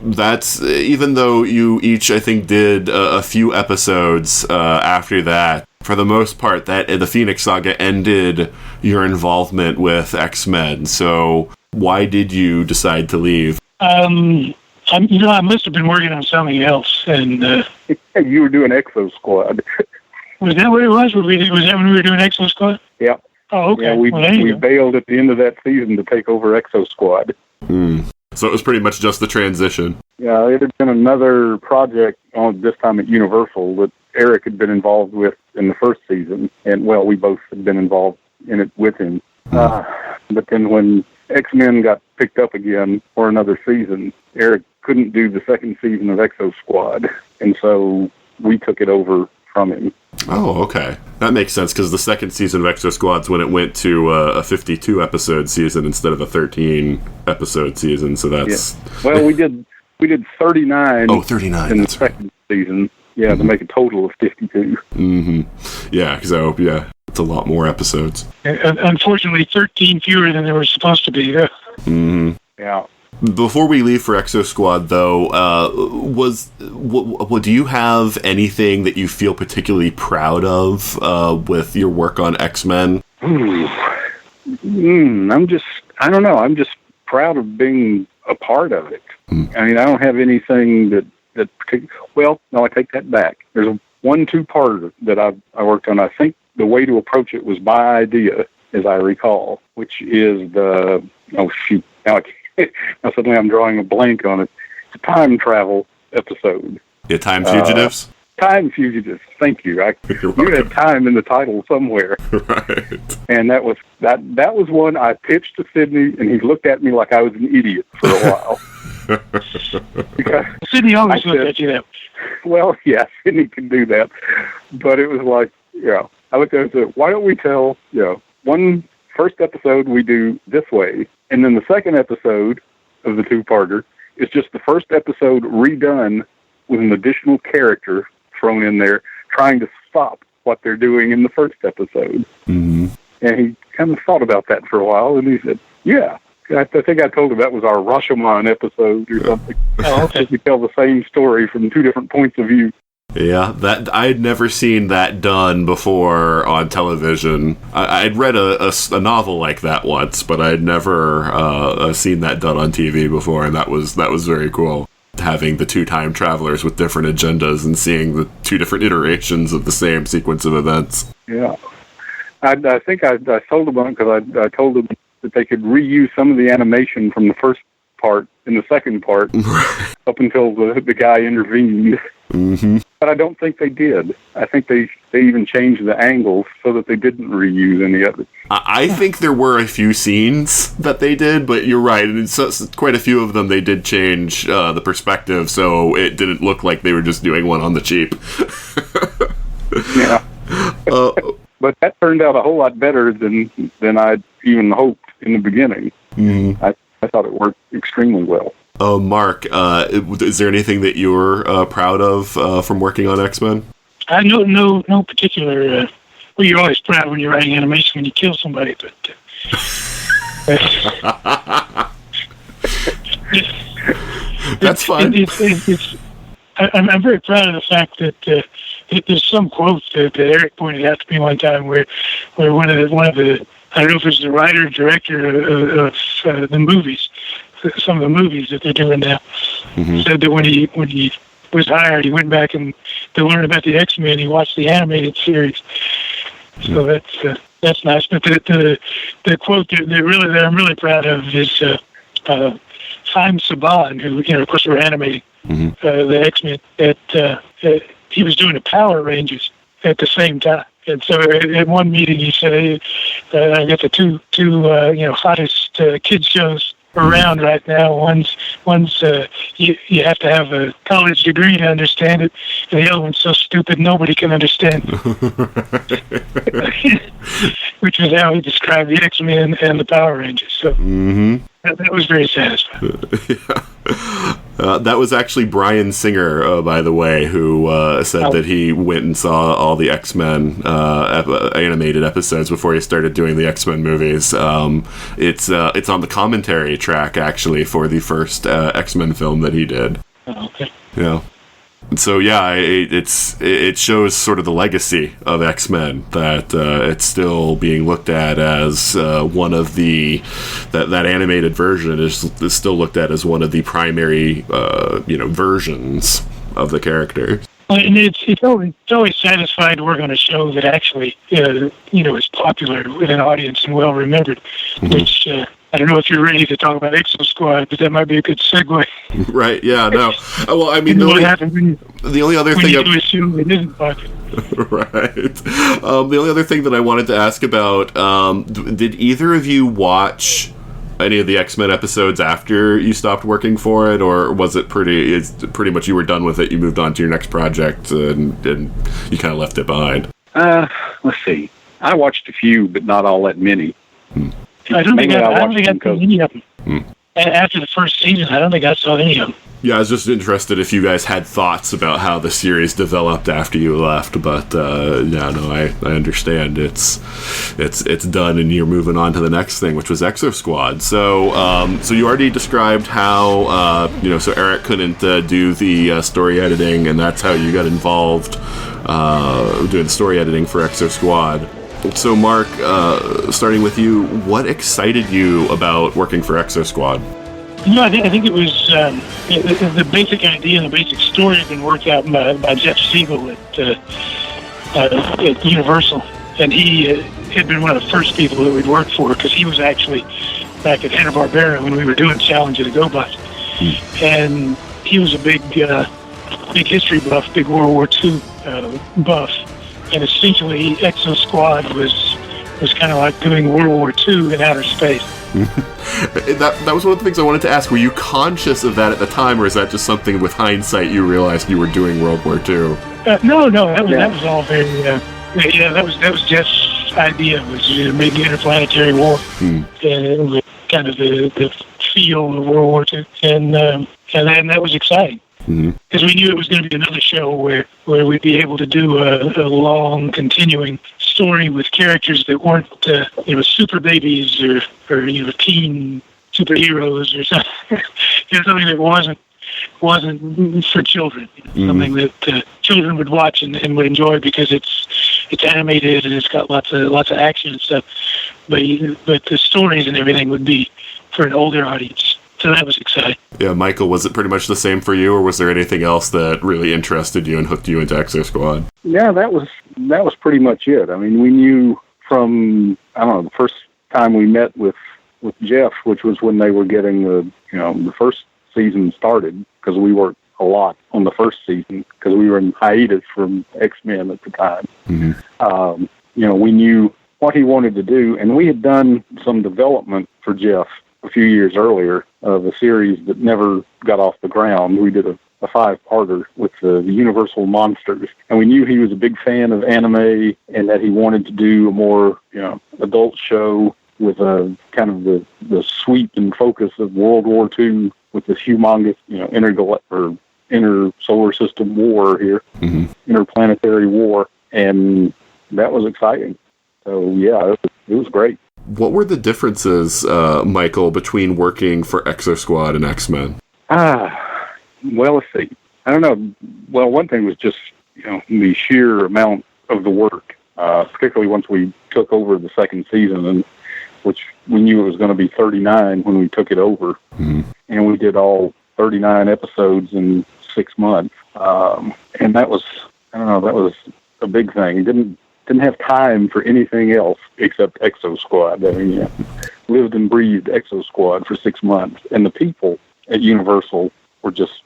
that's, even though you each, I think, did a few episodes after that, for the most part, that the Phoenix Saga ended your involvement with X-Men. So why did you decide to leave? I must have been working on something else, and you were doing Exosquad. Was that what it was? Was that when we were doing Exosquad? Yeah. Oh, okay. Yeah, we bailed at the end of that season to take over Exosquad. So it was pretty much just the transition. Yeah, it had been another project on this time at Universal that Eric had been involved with in the first season, and well, we both had been involved in it with him. But then when X-Men got picked up again for another season, Eric couldn't do the second season of Exosquad, and so we took it over from him. Oh, okay. That makes sense, because the second season of Exosquad's when it went to a 52-episode season instead of a 13-episode season, so that's... Yeah. Well, we did 39, 39 in the second season, to make a total of 52. Yeah, so, it's a lot more episodes. Unfortunately, 13 fewer than there were supposed to be, Yeah. Before we leave for Exosquad, though, do you have anything that you feel particularly proud of with your work on X-Men? I don't know. I'm just proud of being a part of it. I mean, I don't have anything that well, no, I take that back. There's a 1-2-parter that I worked on. I think the way to approach it was by idea, as I recall, which is the, now suddenly I'm drawing a blank on it. It's a time travel episode. Yeah, Time Fugitives? Time Fugitives. Thank you. You had time in the title somewhere. Right. And that was one I pitched to Sidney, and he looked at me like I was an idiot for a while. Sidney always looked at you that way. Well, yeah, Sidney can do that. But it was like, I looked at it and said, why don't we tell, one first episode we do this way, and then the second episode of the 2-parter is just the first episode redone with an additional character thrown in there trying to stop what they're doing in the first episode. And he kind of thought about that for a while, and he said, yeah. I think I told him that was our Rashomon episode or something. Oh, okay. We tell the same story from 2 different points of view. Yeah, that I had never seen that done before on television. I'd read a novel like that once, but I'd never seen that done on TV before, and that was very cool. Having the 2 time travelers with different agendas and seeing the 2 different iterations of the same sequence of events. Yeah, I think I told them because I told them that they could reuse some of the animation from the first part in the second part up until the guy intervened. But I don't think they did. I think they even changed the angles so that they didn't reuse any of it. I think there were a few scenes that they did, but you're right. And quite a few of them they did change the perspective, so it didn't look like they were just doing one on the cheap. Yeah. But that turned out a whole lot better than I'd even hoped in the beginning. Mm-hmm. I thought it worked extremely well. Mark, is there anything that you're proud of from working on X-Men? No particular. Well, you're always proud when you're writing animation when you kill somebody, but. That's fine. I'm very proud of the fact that there's some quote that Eric pointed out to me one time where one of the I don't know if it's the writer director of the movies, some of the movies that they're doing now, said that when he was hired, he went back and to learn about the X-Men, he watched the animated series. So that's nice. But the quote that I'm really proud of is Haim Saban, who of course we're animating the X-Men. He was doing the Power Rangers at the same time, and so at one meeting he said, "I got the two hottest kids shows around right now. One's you have to have a college degree to understand it, and the other one's so stupid nobody can understand it." Which was how he described the X-Men and the Power Rangers. So that was very satisfying. That was actually Bryan Singer, by the way, who said that he went and saw all the X-Men animated episodes before he started doing the X-Men movies. It's on the commentary track, actually, for the first X-Men film that he did. Oh, okay. Yeah. So it shows sort of the legacy of X-Men, that it's still being looked at as one of that animated version is still looked at as one of the primary versions of the character. And it's always satisfying to work on a show that actually is popular with an audience and well remembered. Which I don't know if you're ready to talk about Exosquad, but that might be a good segue. Right? Yeah. No. Well, I mean, the only other thing you assume it isn't popular. Right. The only other thing that I wanted to ask about: did either of you watch any of the X-Men episodes after you stopped working for it, or was it pretty much you were done with it, you moved on to your next project, and you kind of left it behind? Let's see. I watched a few, but not all that many. I don't think I saw any of them. And after the first season, I don't think I saw any of them. Yeah, I was just interested if you guys had thoughts about how the series developed after you left, but I understand it's done and you're moving on to the next thing, which was Exosquad. So you already described how so Eric couldn't do the story editing, and that's how you got involved doing the story editing for Exosquad. So Mark, starting with you, what excited you about working for Exosquad? I think it was the basic idea and the basic story had been worked out by Jeff Siegel at Universal, and he had been one of the first people that we'd worked for, because he was actually back at Hanna-Barbera when we were doing Challenge of the Gobots, and he was a big history buff, big World War II buff, and essentially Exosquad was kind of like doing World War II in outer space. That was one of the things I wanted to ask. Were you conscious of that at the time, or is that just something with hindsight you realized you were doing World War II? No, that was all very. That was Jeff's idea. Was a big interplanetary war, and it was kind of the feel of World War II, and that was exciting. Because we knew it was going to be another show where we'd be able to do a long, continuing story with characters that weren't, super babies or teen superheroes or something. Something that wasn't for children. Something that children would watch and would enjoy because it's animated and it's got lots of action and stuff. But the stories and everything would be for an older audience. So that was exciting. Yeah, Michael, was it pretty much the same for you, or was there anything else that really interested you and hooked you into Exosquad? Yeah, that was pretty much it. I mean, we knew from, the first time we met with Jeff, which was when they were getting the first season started, because we worked a lot on the first season because we were in hiatus from X-Men at the time. We knew what he wanted to do, and we had done some development for Jeff a few years earlier of a series that never got off the ground. We did a a 5-parter with the Universal Monsters. And we knew he was a big fan of anime and that he wanted to do a more, adult show with a kind of the sweep and focus of World War II with this humongous, inter solar system war here, interplanetary war. And that was exciting. So, yeah, it was great. What were the differences, Michael, between working for Exosquad and X-Men? Well, let's see. I don't know. Well, one thing was just, the sheer amount of the work, particularly once we took over the second season, and which we knew it was going to be 39 when we took it over. And we did all 39 episodes in 6 months. And that was, that was a big thing. Didn't have time for anything else except Exosquad. I mean, lived and breathed Exosquad for 6 months. And the people at Universal were just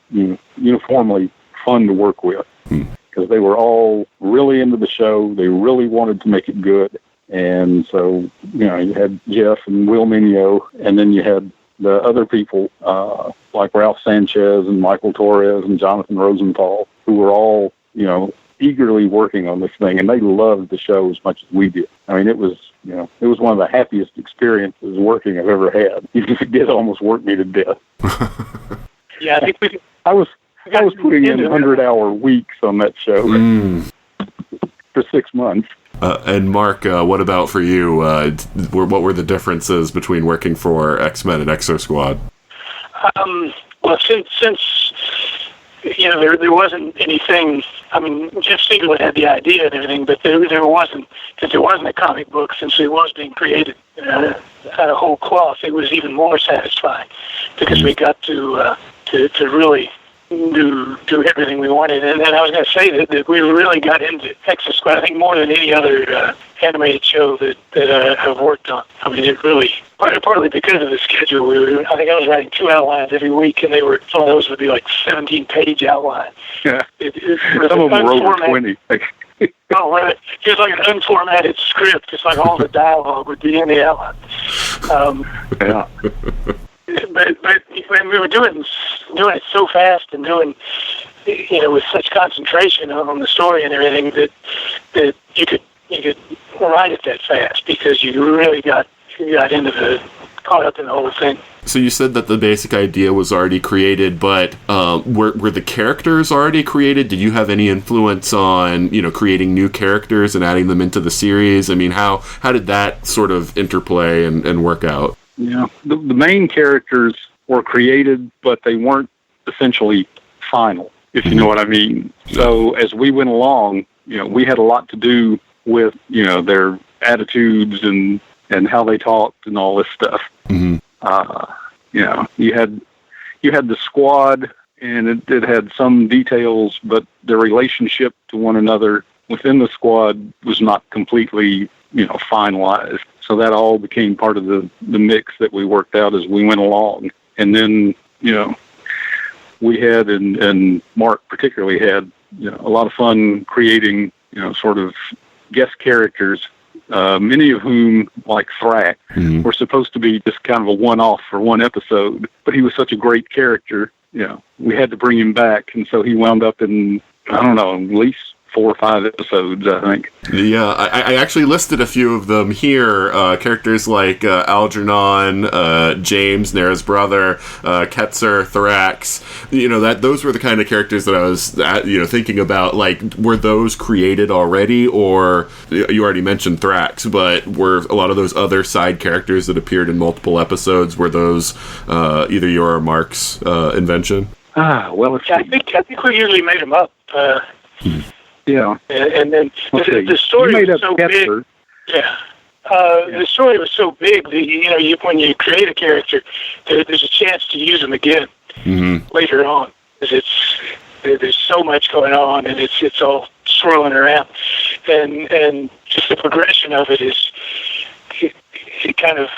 uniformly fun to work with because they were all really into the show. They really wanted to make it good. And so, you had Jeff and Will Minio, and then you had the other people like Ralph Sanchez and Michael Torres and Jonathan Rosenthal, who were all, eagerly working on this thing, and they loved the show as much as we did. I mean, it was one of the happiest experiences working I've ever had. Even if it did almost work me to death. Yeah, I think I was putting in 100-hour weeks on that show for 6 months. And Mark, what about for you? What were the differences between working for X-Men and Exosquad? Well, since there wasn't anything. I mean, Jeff Siegel had the idea and everything, but there wasn't, since it wasn't a comic book, since it was being created out of whole cloth, it was even more satisfying because we got to really do everything we wanted. And then I was going to say that we really got into Exosquad, I think, more than any other animated show that I've worked on. I mean, it really, partly because of the schedule, I think I was writing 2 outlines every week, and some of those would be like 17-page outlines. Yeah. Some of them were over 20. Oh, right. It was like an unformatted script, just like all the dialogue would be in the outline. Yeah. But when we were doing it so fast and doing, with such concentration on the story and everything that you could write it that fast because you really got caught up in the whole thing. So you said that the basic idea was already created, but were the characters already created? Did you have any influence on creating new characters and adding them into the series? I mean, how did that sort of interplay and work out? Yeah, the main characters were created, but they weren't essentially final, if you know what I mean. So as we went along, we had a lot to do with, their attitudes and how they talked and all this stuff. You had the squad, and it had some details, but their relationship to one another within the squad was not completely, finalized. So that all became part of the mix that we worked out as we went along. And then, we had, and Mark particularly had, a lot of fun creating, sort of guest characters, many of whom, like Thrak, were supposed to be just kind of a one-off for one episode. But he was such a great character, we had to bring him back. And so he wound up in, I don't know, at least 4 or 5 episodes, I think. Yeah, I actually listed a few of them here. Characters like Algernon, James, Nera's brother, Ketzer, Thrax. Those were the kind of characters that I was, thinking about. Like, were those created already, or you already mentioned Thrax, but were a lot of those other side characters that appeared in multiple episodes, were those either your or Mark's invention? Well, I think we usually made them up. Yeah, and then the story was so big. Yeah, the story was so big that when you create a character, there's a chance to use them again later on. Because there's so much going on, and it's all swirling around, and just the progression of it is it kind of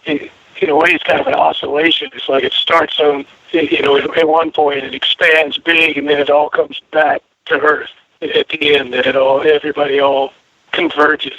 in a way it's kind of an oscillation. It's like it starts on at one point it expands big, and then it all comes back to Earth at the end, that everybody all converges.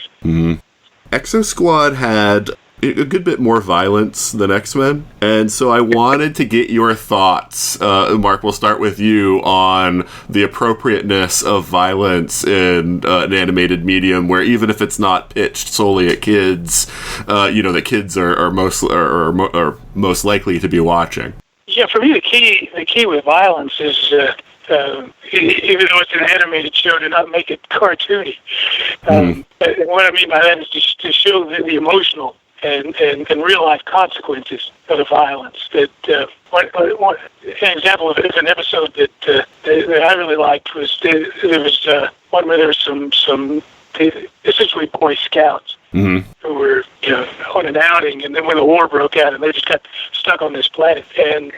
Exosquad had, a good bit more violence than X-Men. And so I wanted to get your thoughts, Mark, we'll start with you, on the appropriateness of violence in an animated medium where even if it's not pitched solely at kids, that kids are most likely to be watching. Yeah, for me, the key with violence is, even though it's an animated show, to not make it cartoony. But what I mean by that is to show the emotional and real life consequences of the violence. That an example of an episode that I really liked was there was one where there was some essentially Boy Scouts who were on an outing, and then when the war broke out, and they just got stuck on this planet, and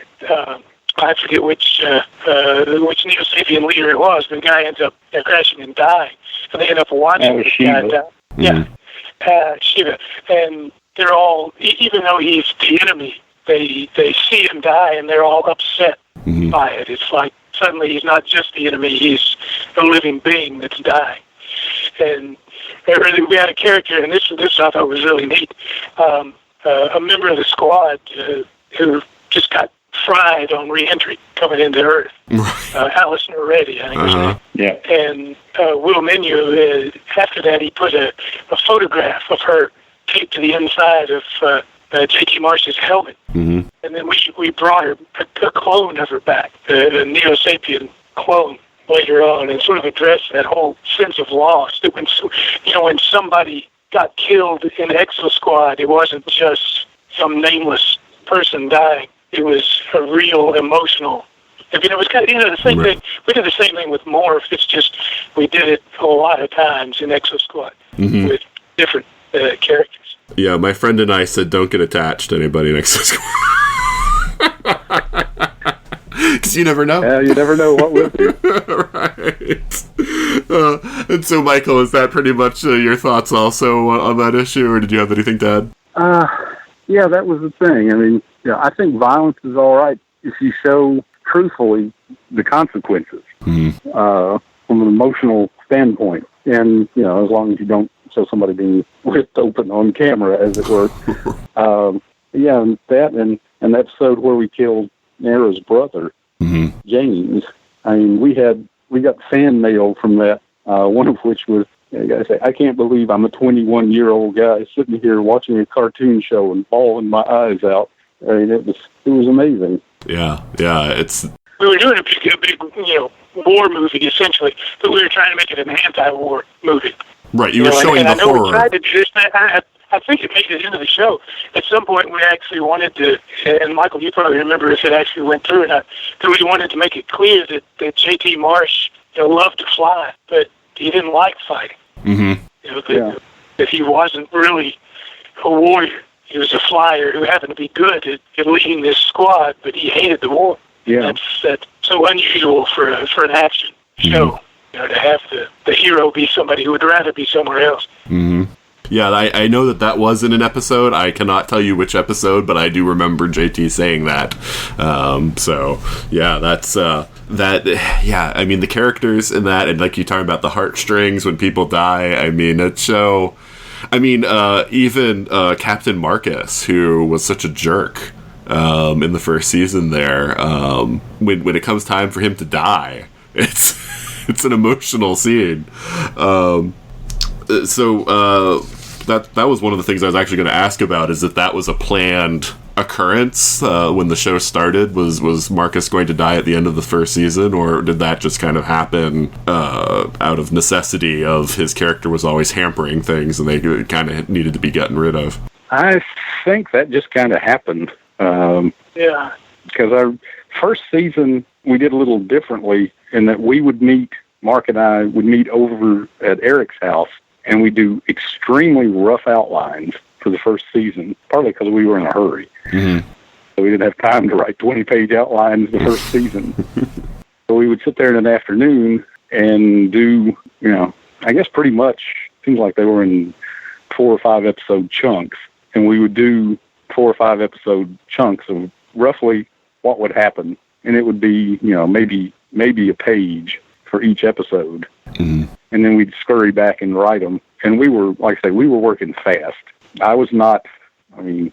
I forget which Neo-Sapien leader it was, but the guy ends up crashing and dying, and they end up watching this guy die. Yeah, Shiva, and they're all, even though he's the enemy, they see him die, and they're all upset by it. It's like suddenly he's not just the enemy; he's a living being that's dying. And we had a character, and this I thought was really neat. A member of the squad who just got fried on re-entry coming into Earth. Allison Reddy, I think was her name. Yeah. And Will Menu, after that, he put a photograph of her taped to the inside of J.T. Marsh's helmet. And then we brought her a clone of her back, the Neo-Sapien clone, later on, and sort of address that whole sense of loss that when somebody got killed in Exosquad, it wasn't just some nameless person dying. It was a real emotional. It was kind of the same thing. We did the same thing with Morph. It's just we did it a lot of times in Exosquad with different characters. Yeah, my friend and I said don't get attached to anybody in Exosquad. Because you never know. Yeah, you never know what will be. Right. And so, Michael, is that pretty much your thoughts also on that issue, or did you have anything to add? Yeah, that was the thing. I mean, I think violence is all right if you show truthfully the consequences from an emotional standpoint. And, as long as you don't show somebody being ripped open on camera, as it were. That episode where we killed Nara's brother, James. I mean, we got fan mail from that. One of which was, I gotta say, I can't believe I'm a 21-year-old guy sitting here watching a cartoon show and bawling my eyes out. I mean, it was amazing. Yeah, we were doing a big war movie essentially, but we were trying to make it an anti-war movie. Right, you were showing the horror. We tried to do this. I think it made it into the show. At some point, we actually wanted to, and Michael, you probably remember if it actually went through or not, that we wanted to make it clear that J.T. Marsh loved to fly, but he didn't like fighting. That he wasn't really a warrior. He was a flyer who happened to be good at leading this squad, but he hated the war. Yeah. That's so unusual for an action show, to have the hero be somebody who would rather be somewhere else. Yeah, I know that was in an episode. I cannot tell you which episode, but I do remember JT saying that. So, yeah, that's that. Yeah, I mean, the characters in that, and like you talking about the heartstrings when people die. I mean, it's so. I mean, even Captain Marcus, who was such a jerk in the first season there, when it comes time for him to die, it's an emotional scene. That was one of the things I was actually going to ask about, is that was a planned occurrence when the show started. Was Marcus going to die at the end of the first season, or did that just kind of happen out of necessity of his character was always hampering things and they kind of needed to be gotten rid of? I think that just kind of happened. Because our first season we did a little differently in that Mark and I would meet over at Eric's house, and we do extremely rough outlines for the first season, partly because we were in a hurry. So we didn't have time to write 20-page outlines the first season. So we would sit there in an afternoon and do, I guess pretty much, seems like they were in 4 or 5 episode chunks. And we would do 4 or 5 episode chunks of roughly what would happen. And it would be, maybe a page for each episode. And then we'd scurry back and write them. And we were, like I say, we were working fast. I was not I mean,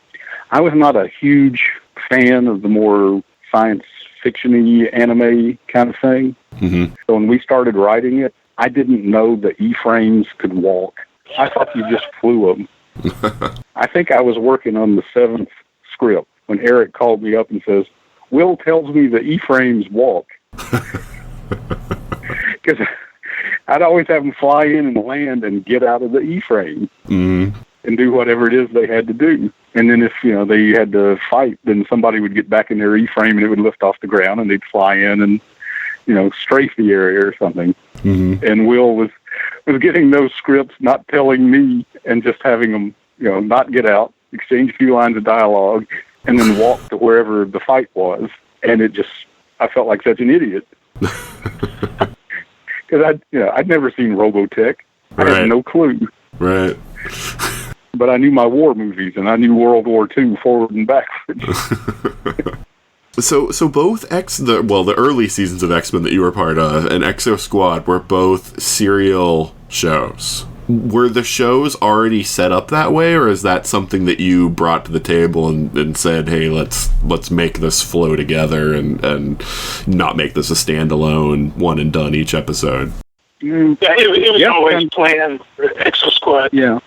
I was not a huge fan of the more science fiction-y anime kind of thing. Mm-hmm. So when we started writing it, I didn't know that E-frames could walk. I thought you just flew them. I think I was working on the 7th script when Eric called me up and says, Will tells me the E-frames walk. Because I'd always have them fly in and land and get out of the E-frame and do whatever it is they had to do. And then if, they had to fight, then somebody would get back in their E-frame and it would lift off the ground and they'd fly in and, strafe the area or something. Mm-hmm. And Will was getting those scripts, not telling me, and just having them, not get out, exchange a few lines of dialogue, and then walk to wherever the fight was. And I felt like such an idiot. Because I'd never seen Robotech. I had no clue. Right. But I knew my war movies, and I knew World War II forward and backwards. So both the early seasons of X-Men that you were part of and Exosquad were both serial shows. Were the shows already set up that way, or is that something that you brought to the table and said, hey, let's make this flow together and not make this a standalone one and done each episode? Yeah, it was always planned for Exosquad. Yeah.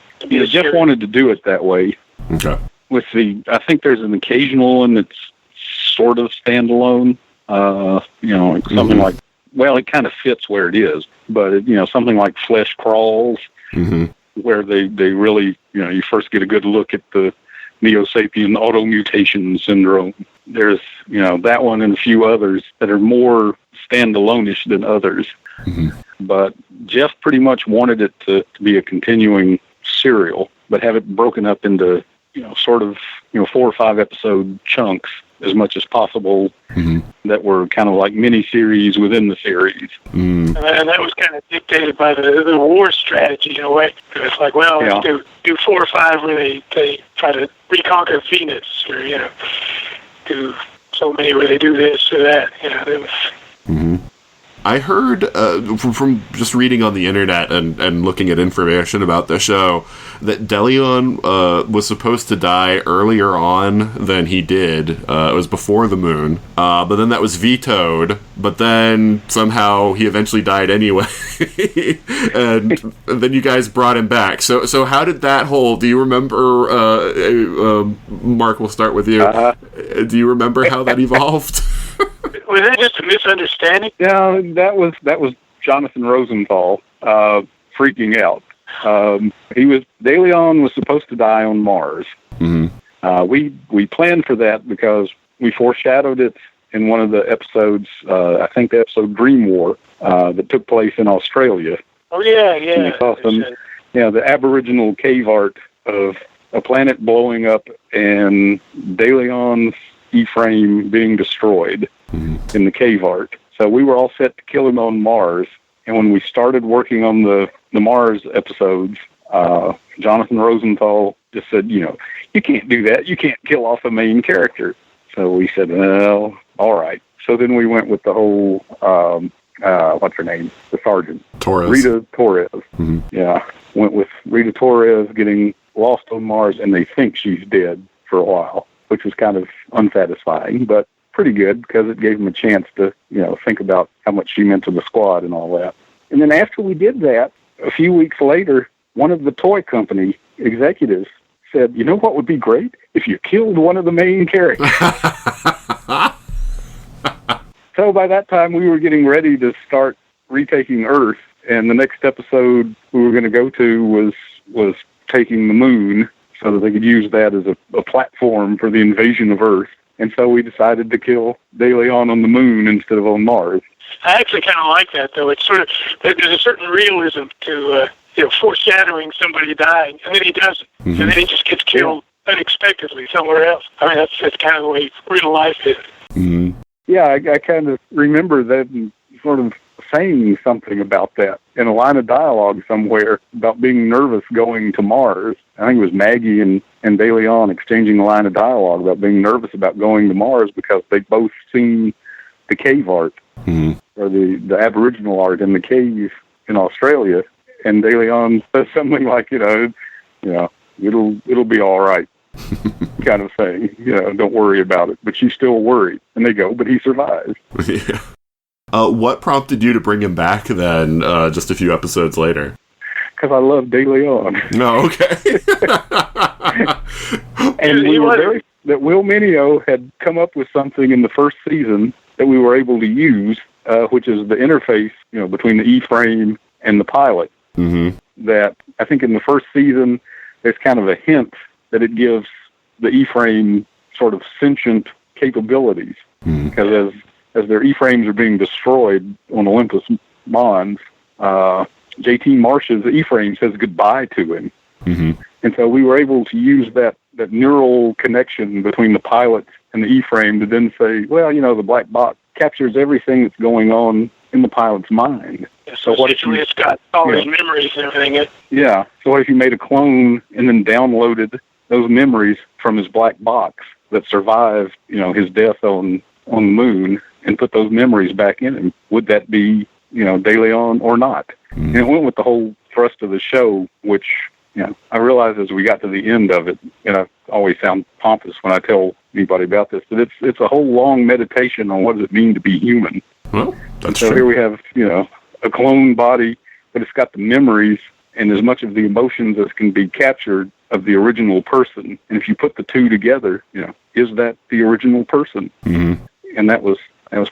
Jeff wanted to do it that way. Okay. I think there's an occasional one that's sort of standalone, something like, well, it kind of fits where it is, but, something like Flesh Crawls, where they really, you first get a good look at the Neo-Sapien automutation syndrome. There's, that one and a few others that are more standalone-ish than others. Mm-hmm. But Jeff pretty much wanted it to be a continuing serial, but have it broken up into, sort of, 4 or 5 episode chunks as much as possible that were kind of like mini-series within the series. And that was kind of dictated by the war strategy in a way. It's like, well, let's do 4 or 5 where they try to reconquer Venus, or, do so many where they do this or that. It was... I heard from just reading on the internet and looking at information about the show that Delion was supposed to die earlier on than he did. It was before the moon, but then that was vetoed. But then somehow he eventually died anyway, and then you guys brought him back. So how did that whole? Do you remember? Mark, we'll start with you. Do you remember how that evolved? Was that just a misunderstanding? Yeah, that was Jonathan Rosenthal freaking out. Delion was supposed to die on Mars. We planned for that because we foreshadowed it in one of the episodes. I think the episode Dream War that took place in Australia. Oh yeah. We saw the Aboriginal cave art of a planet blowing up and Delion's E-frame being destroyed in the cave art. So we were all set to kill him on Mars. And when we started working on the Mars episodes, Jonathan Rosenthal just said, you can't do that. You can't kill off a main character. So we said, well, all right. So then we went with the whole, what's her name? The sergeant. Torres. Rita Torres. Yeah. Went with Rita Torres getting lost on Mars, and they think she's dead for a while, which was kind of unsatisfying, but pretty good because it gave them a chance to, think about how much she meant to the squad and all that. And then after we did that, a few weeks later, one of the toy company executives said, you know what would be great? If you killed one of the main characters. So by that time, we were getting ready to start retaking Earth, and the next episode we were going to go to was taking the moon, so that they could use that as a platform for the invasion of Earth. And so we decided to kill Delion on the moon instead of on Mars. I actually kind of like that, though. It's sort of, there's a certain realism to foreshadowing somebody dying, and then he doesn't. And then he just gets killed unexpectedly somewhere else. I mean, that's kind of the way real life is. Yeah, I kind of remember that sort of saying something about that in a line of dialogue somewhere about being nervous going to Mars. I think it was Maggie and Delion exchanging a line of dialogue about being nervous about going to Mars because they'd both seen the cave art or the Aboriginal art in the cave in Australia. And Delion says something like, it'll be all right. kind of thing. Don't worry about it. But she's still worried. And they go, but he survived. Yeah. What prompted you to bring him back then, just a few episodes later? Because I love De Leon. No, okay. And we were very that Will Mineo had come up with something in the first season that we were able to use, which is the interface, between the E-frame and the pilot. Mm-hmm. That I think in the first season, there's kind of a hint that it gives the E-frame sort of sentient capabilities. Because as their E-frames are being destroyed on Olympus Mons, J.T. Marsh's E-frame says goodbye to him. Mm-hmm. And so we were able to use that neural connection between the pilot and the E-frame to then say, well, the black box captures everything that's going on in the pilot's mind. So what if it's got all his memories and everything? Yeah. So what if you made a clone and then downloaded those memories from his black box that survived, his death on the moon and put those memories back in him? Would that be, De Leon or not? Mm-hmm. And it went with the whole thrust of the show, which, I realized as we got to the end of it, and I always sound pompous when I tell anybody about this, that it's a whole long meditation on what does it mean to be human. Well, that's so true. Here we have, a clone body, but it's got the memories and as much of the emotions as can be captured of the original person. And if you put the two together, is that the original person? Mm-hmm. And that was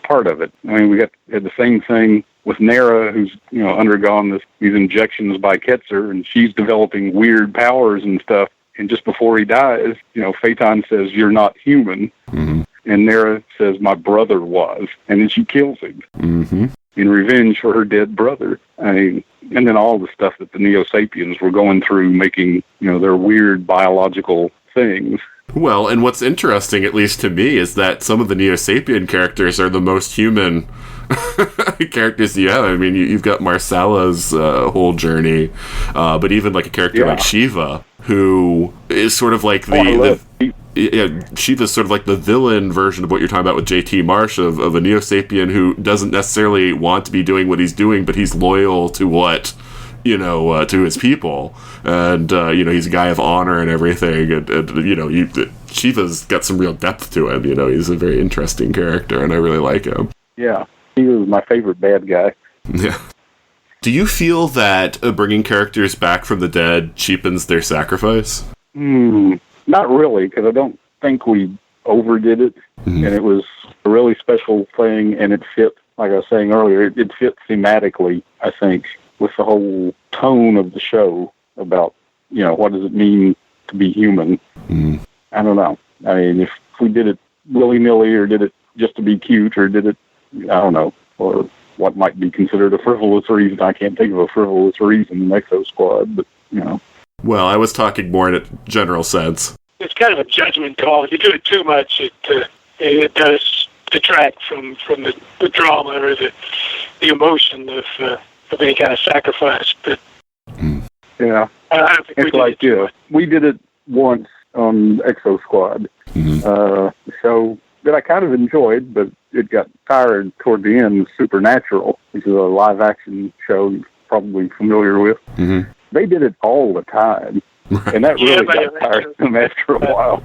part of it. I mean, we had the same thing with Nara, who's undergone these injections by Ketzer, and she's developing weird powers and stuff. And just before he dies, Phaeton says, "You're not human," mm-hmm. and Nara says, "My brother was," and then she kills him mm-hmm. in revenge for her dead brother. I mean, and then all the stuff that the Neo-Sapiens were going through, making their weird biological things. Well, and what's interesting, at least to me, is that some of the Neo-Sapien characters are the most human characters you have. I mean, you've got Marsala's whole journey, but even like a character like Shiva, who is sort of like Shiva's sort of like the villain version of what you're talking about with J.T. Marsh, of a Neo-Sapien who doesn't necessarily want to be doing what he's doing, but he's loyal to what, to his people, and he's a guy of honor and everything, and Shiva's got some real depth to him. He's a very interesting character, and I really like him. Yeah, he was my favorite bad guy. Yeah. Do you feel that bringing characters back from the dead cheapens their sacrifice? Not really, because I don't think we overdid it, and it was a really special thing, and it fit, like I was saying earlier, it fit thematically, I think, with the whole tone of the show about, what does it mean to be human? I don't know. I mean, if we did it willy-nilly, or did it just to be cute, or did it, I don't know, or what might be considered a frivolous reason. I can't think of a frivolous reason in Exosquad, but, Well, I was talking more in a general sense. It's kind of a judgment call. If you do it too much, it does detract from the drama or the emotion of any kind of sacrifice. But yeah, I don't think it's like we did it once on Exosquad, a show that I kind of enjoyed, but it got tired toward the end. Supernatural, which is a live action show you're probably familiar with. They did it all the time. And that really got tiresome after a while.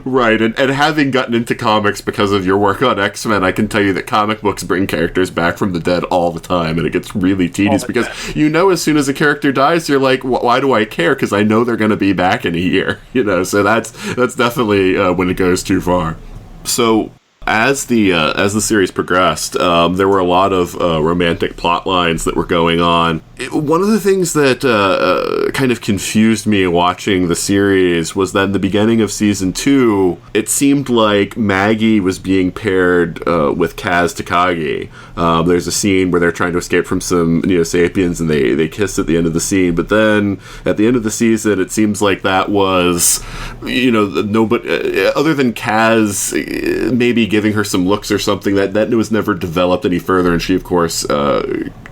Right, and having gotten into comics because of your work on X-Men, I can tell you that comic books bring characters back from the dead all the time, and it gets really tedious because as soon as a character dies, you're like, why do I care? Because I know they're going to be back in a year, so that's definitely when it goes too far. So as the series progressed, there were a lot of romantic plot lines that were going on. One of the things that kind of confused me watching the series was that in the beginning of season 2, it seemed like Maggie was being paired with Kaz Takagi. There's a scene where they're trying to escape from some Neo-Sapiens, and they kiss at the end of the scene. But then at the end of the season, it seems like that was, nobody other than Kaz maybe giving her some looks or something, that was never developed any further, and she of course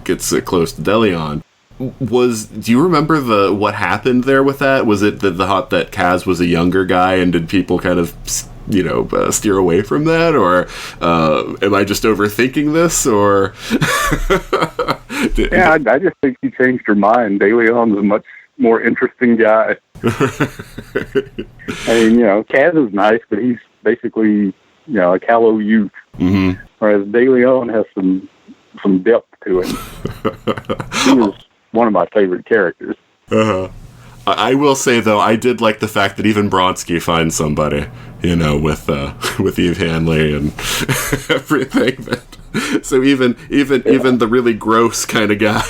gets close to De Leon. Do you remember what happened there with that? Was it the thought that Kaz was a younger guy, and did people kind of steer away from that, or am I just overthinking this, or I just think she changed her mind. De Leon's a much more interesting guy. I mean, Kaz is nice, but he's basically, a callow youth. Mm-hmm. Whereas De Leon has some depth to him. He was one of my favorite characters. Uh-huh. I will say, though, I did like the fact that even Bronsky finds somebody, with Eve Hanley and everything. So even the really gross kind of guy,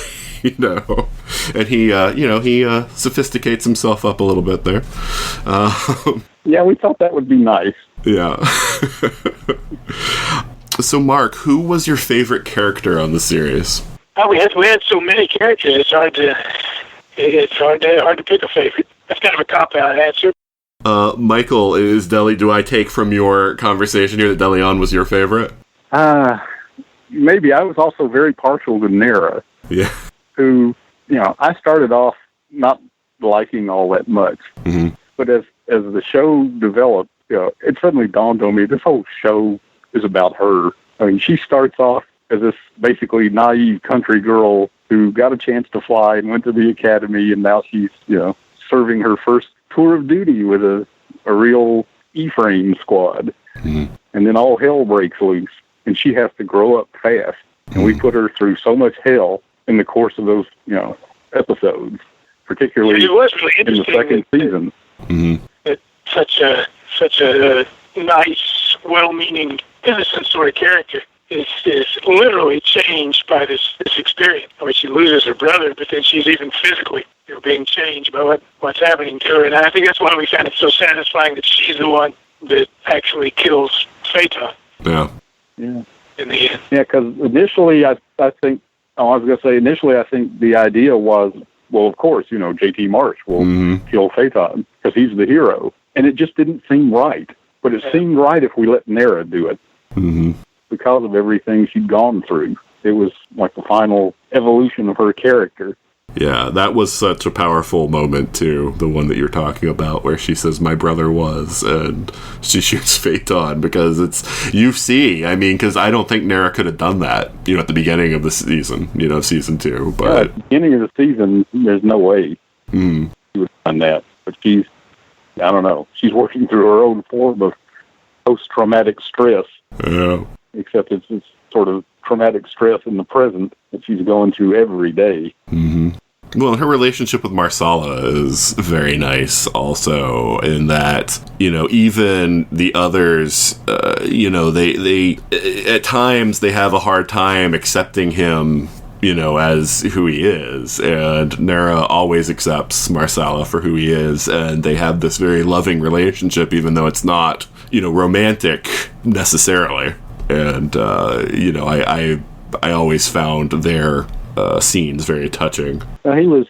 and he sophisticates himself up a little bit there. Yeah, we thought that would be nice. Yeah. So, Mark, who was your favorite character on the series? Oh, we had so many characters. It's hard to pick a favorite. That's kind of a cop-out answer. Michael, do I take from your conversation here that De Leon was your favorite? Maybe. I was also very partial to Nera. Yeah. Who, I started off not liking all that much. Mm-hmm. But as the show developed, it suddenly dawned on me, this whole show is about her. I mean, she starts off as this basically naive country girl who got a chance to fly and went to the academy, and now she's, serving her first tour of duty with a real E-frame squad. Mm-hmm. And then all hell breaks loose, and she has to grow up fast. And we put her through so much hell in the course of those, episodes, particularly it was really in the second season. Mm-hmm. Such a nice, well-meaning, innocent sort of character is literally changed by this experience. I mean, she loses her brother, but then she's even physically being changed by what's happening to her. And I think that's why we found it so satisfying that she's the one that actually kills Phaeton. Yeah. Yeah. In the end. Yeah, because initially I think the idea was, well, of course, JT Marsh will kill Phaeton because he's the hero. And it just didn't seem right. But it seemed right if we let Nera do it. Mm-hmm. Because of everything she'd gone through. It was like the final evolution of her character. Yeah, that was such a powerful moment, too. The one that you're talking about, where she says, "My brother was," and she shoots Phaeton, because because I don't think Nera could have done that, at the beginning of the season, season 2. But at the beginning of the season, there's no way she would have done that. But she's working through her own form of post-traumatic stress. Yeah. Except it's sort of traumatic stress in the present that she's going through every day. Mm-hmm. Well, her relationship with Marsala is very nice also, in that, even the others, they at times they have a hard time accepting him, as who he is, and Nera always accepts Marsala for who he is, and they have this very loving relationship, even though it's not, romantic necessarily. And, I always found their scenes very touching. He was,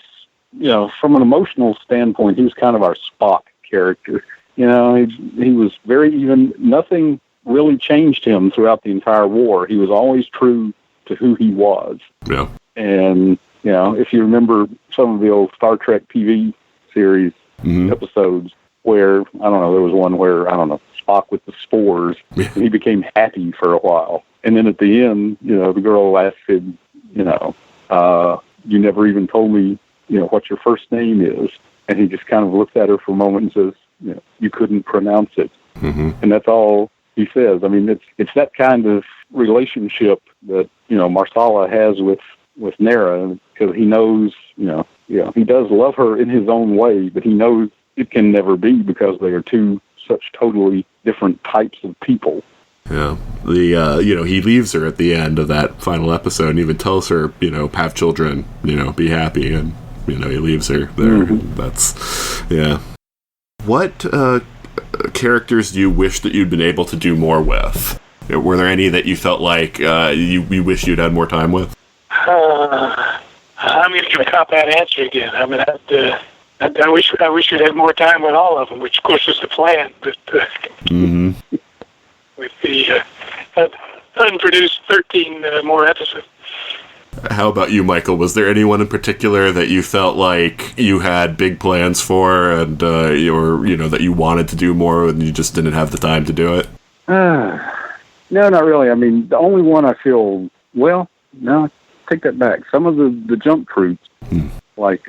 from an emotional standpoint, he was kind of our Spock character. He was very even. Nothing really changed him throughout the entire war. He was always true to who he was. Yeah. And, if you remember some of the old Star Trek TV series episodes where, there was one where, Spock with the spores, and he became happy for a while. And then at the end, the girl asked him, you never even told me, what your first name is. And he just kind of looks at her for a moment and says, you couldn't pronounce it. Mm-hmm. And that's all he says. I mean, it's that kind of relationship that, Marsala has with Nera, because he knows, he does love her in his own way, but he knows it can never be because they are two such totally different types of people. Yeah. He leaves her at the end of that final episode and even tells her, have children, be happy, and, he leaves her there. Mm-hmm. That's, yeah. What characters do you wish that you'd been able to do more with? Were there any that you felt like you wish you'd had more time with? I'm going to give a cop-out answer again. I mean, I wish we'd had more time with all of them, which of course was the plan. But with the unproduced 13 more episodes. How about you, Michael? Was there anyone in particular that you felt like you had big plans for, and that you wanted to do more, and you just didn't have the time to do it? No, not really. I mean, the only one I feel, take that back. Some of the jump troops, like,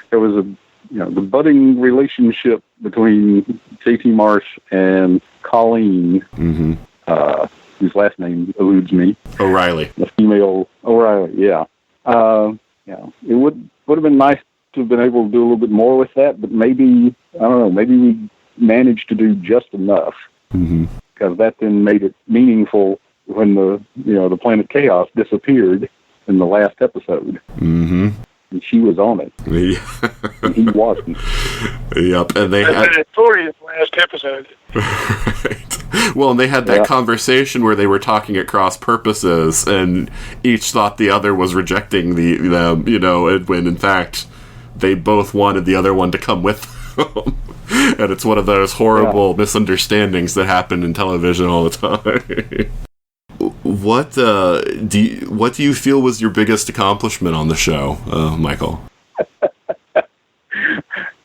there was the budding relationship between J.T. Marsh and Colleen, whose last name eludes me. O'Reilly. The female O'Reilly, yeah. It would have been nice to have been able to do a little bit more with that, but maybe, I don't know, maybe we managed to do just enough. Because that then made it meaningful when the Planet Chaos disappeared in the last episode. And she was on it. And he wasn't. Yep, and they had Victoria's last episode. Right. Well, and they had that conversation where they were talking at cross purposes, and each thought the other was rejecting them, when in fact they both wanted the other one to come with them. And it's one of those horrible misunderstandings that happen in television all the time. What do you feel was your biggest accomplishment on the show, Michael?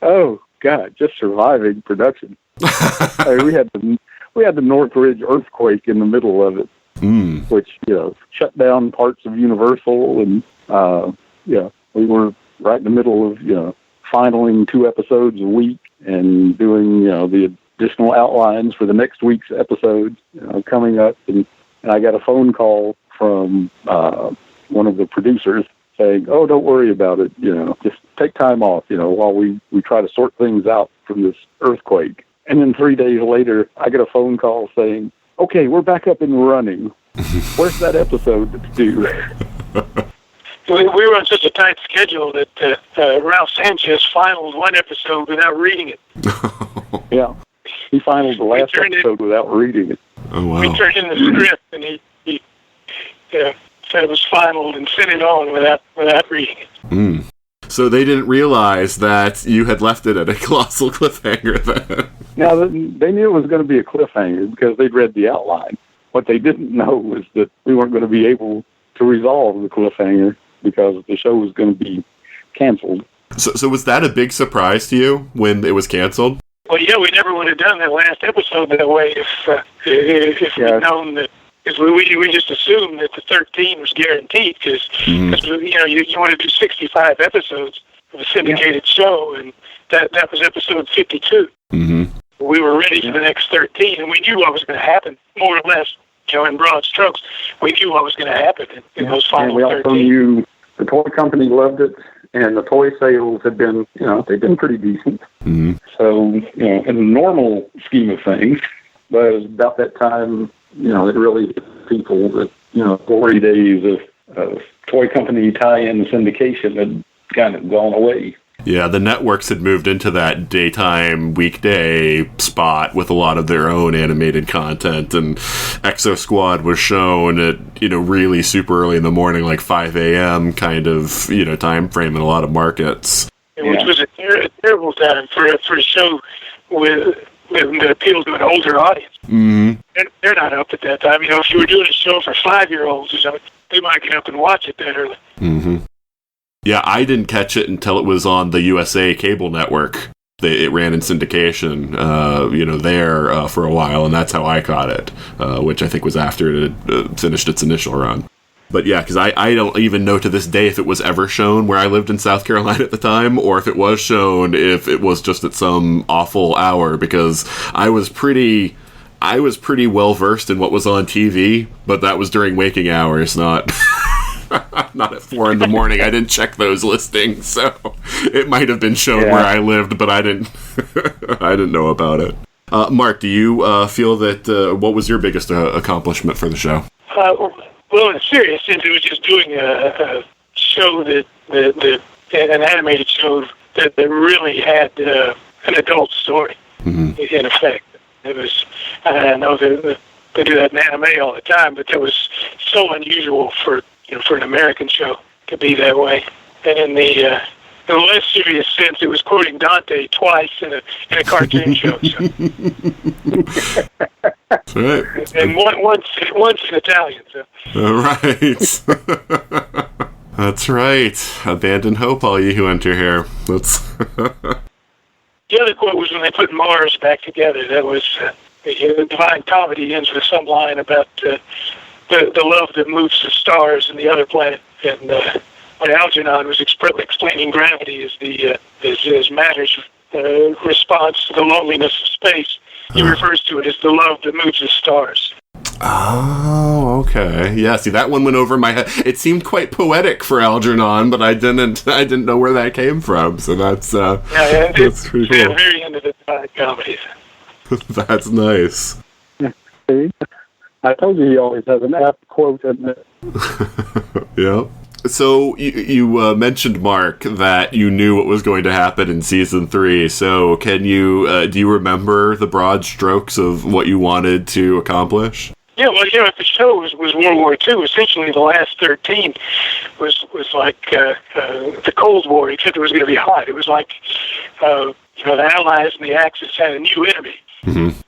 Oh God, just surviving production. We had the Northridge earthquake in the middle of it, which shut down parts of Universal, and we were right in the middle of finaling 2 episodes a week and doing the additional outlines for the next week's episode coming up, and I got a phone call from one of the producers saying, "Oh, don't worry about it. Just take time off. While we try to sort things out from this earthquake." And then 3 days later, I get a phone call saying, "Okay, we're back up and running. Where's that episode that's due?" We were on such a tight schedule that Ralph Sanchez finaled one episode without reading it. Yeah, he finaled the last episode without reading it. Oh, wow. We turned in the script, and he said it was finaled and sent it on without reading it. So they didn't realize that you had left it at a colossal cliffhanger then. Now, they knew it was going to be a cliffhanger because they'd read the outline. What they didn't know was that we weren't going to be able to resolve the cliffhanger because the show was going to be canceled. So was that a big surprise to you when it was canceled? Well, yeah, we never would have done that last episode that way if we'd known that. Because we just assumed that the 13 was guaranteed because you want to do 65 episodes of a syndicated show, and that was episode 52. We were ready for the next 13, and we knew what was going to happen, more or less. In broad strokes, we knew what was going to happen in those final 13. And we also knew the toy company loved it, and the toy sales had been, they've been pretty decent. So, in the normal scheme of things, but it was about that time, it really hit people that, 40 days of toy company tie-in syndication had kind of gone away. Yeah, the networks had moved into that daytime, weekday spot with a lot of their own animated content, and Exosquad was shown at, really super early in the morning, like 5 a.m. kind of, time frame in a lot of markets. Which was a terrible time for a show that appeals to an older audience. They're not up at that time. If you were doing a show for 5-year-olds or something, they might get up and watch it that early. Yeah, I didn't catch it until it was on the USA cable network. It ran in syndication, there for a while, and that's how I caught it, which I think was after it had finished its initial run. But yeah, because I don't even know to this day if it was ever shown where I lived in South Carolina at the time, or if it was shown, if it was just at some awful hour, because I was pretty well versed in what was on TV, but that was during waking hours, not... not at 4 in the morning. I didn't check those listings, so it might have been shown where I lived, but I didn't. I didn't know about it. Mark, do you feel that? What was your biggest accomplishment for the show? Well, in a serious sense, it was just doing a show that an animated show that really had an adult story. In effect, it was. I know that they do that in anime all the time, but that was so unusual for an American show to be that way. And in the less serious sense, it was quoting Dante twice in a cartoon show. So. That's right. And once in Italian. So. Right. That's right. Abandon hope, all you who enter here. That's. The other quote was when they put Mars back together. That was the Divine Comedy ends with some line about the love that moves the stars and the other planet, and when Algernon was explaining gravity as matter's response to the loneliness of space, he refers to it as the love that moves the stars. Oh, okay. Yeah, see, that one went over my head. It seemed quite poetic for Algernon, but I didn't know where that came from. So that's that's pretty cool. Very end of the comedies. That's nice. See? I told you he always has an apt quote in it. Yeah. So you mentioned, Mark, that you knew what was going to happen in season 3. So can you do you remember the broad strokes of what you wanted to accomplish? Yeah, well, the show was World War II. Essentially, the last 13 was like the Cold War, except it was going to be hot. It was like the Allies and the Axis had a new enemy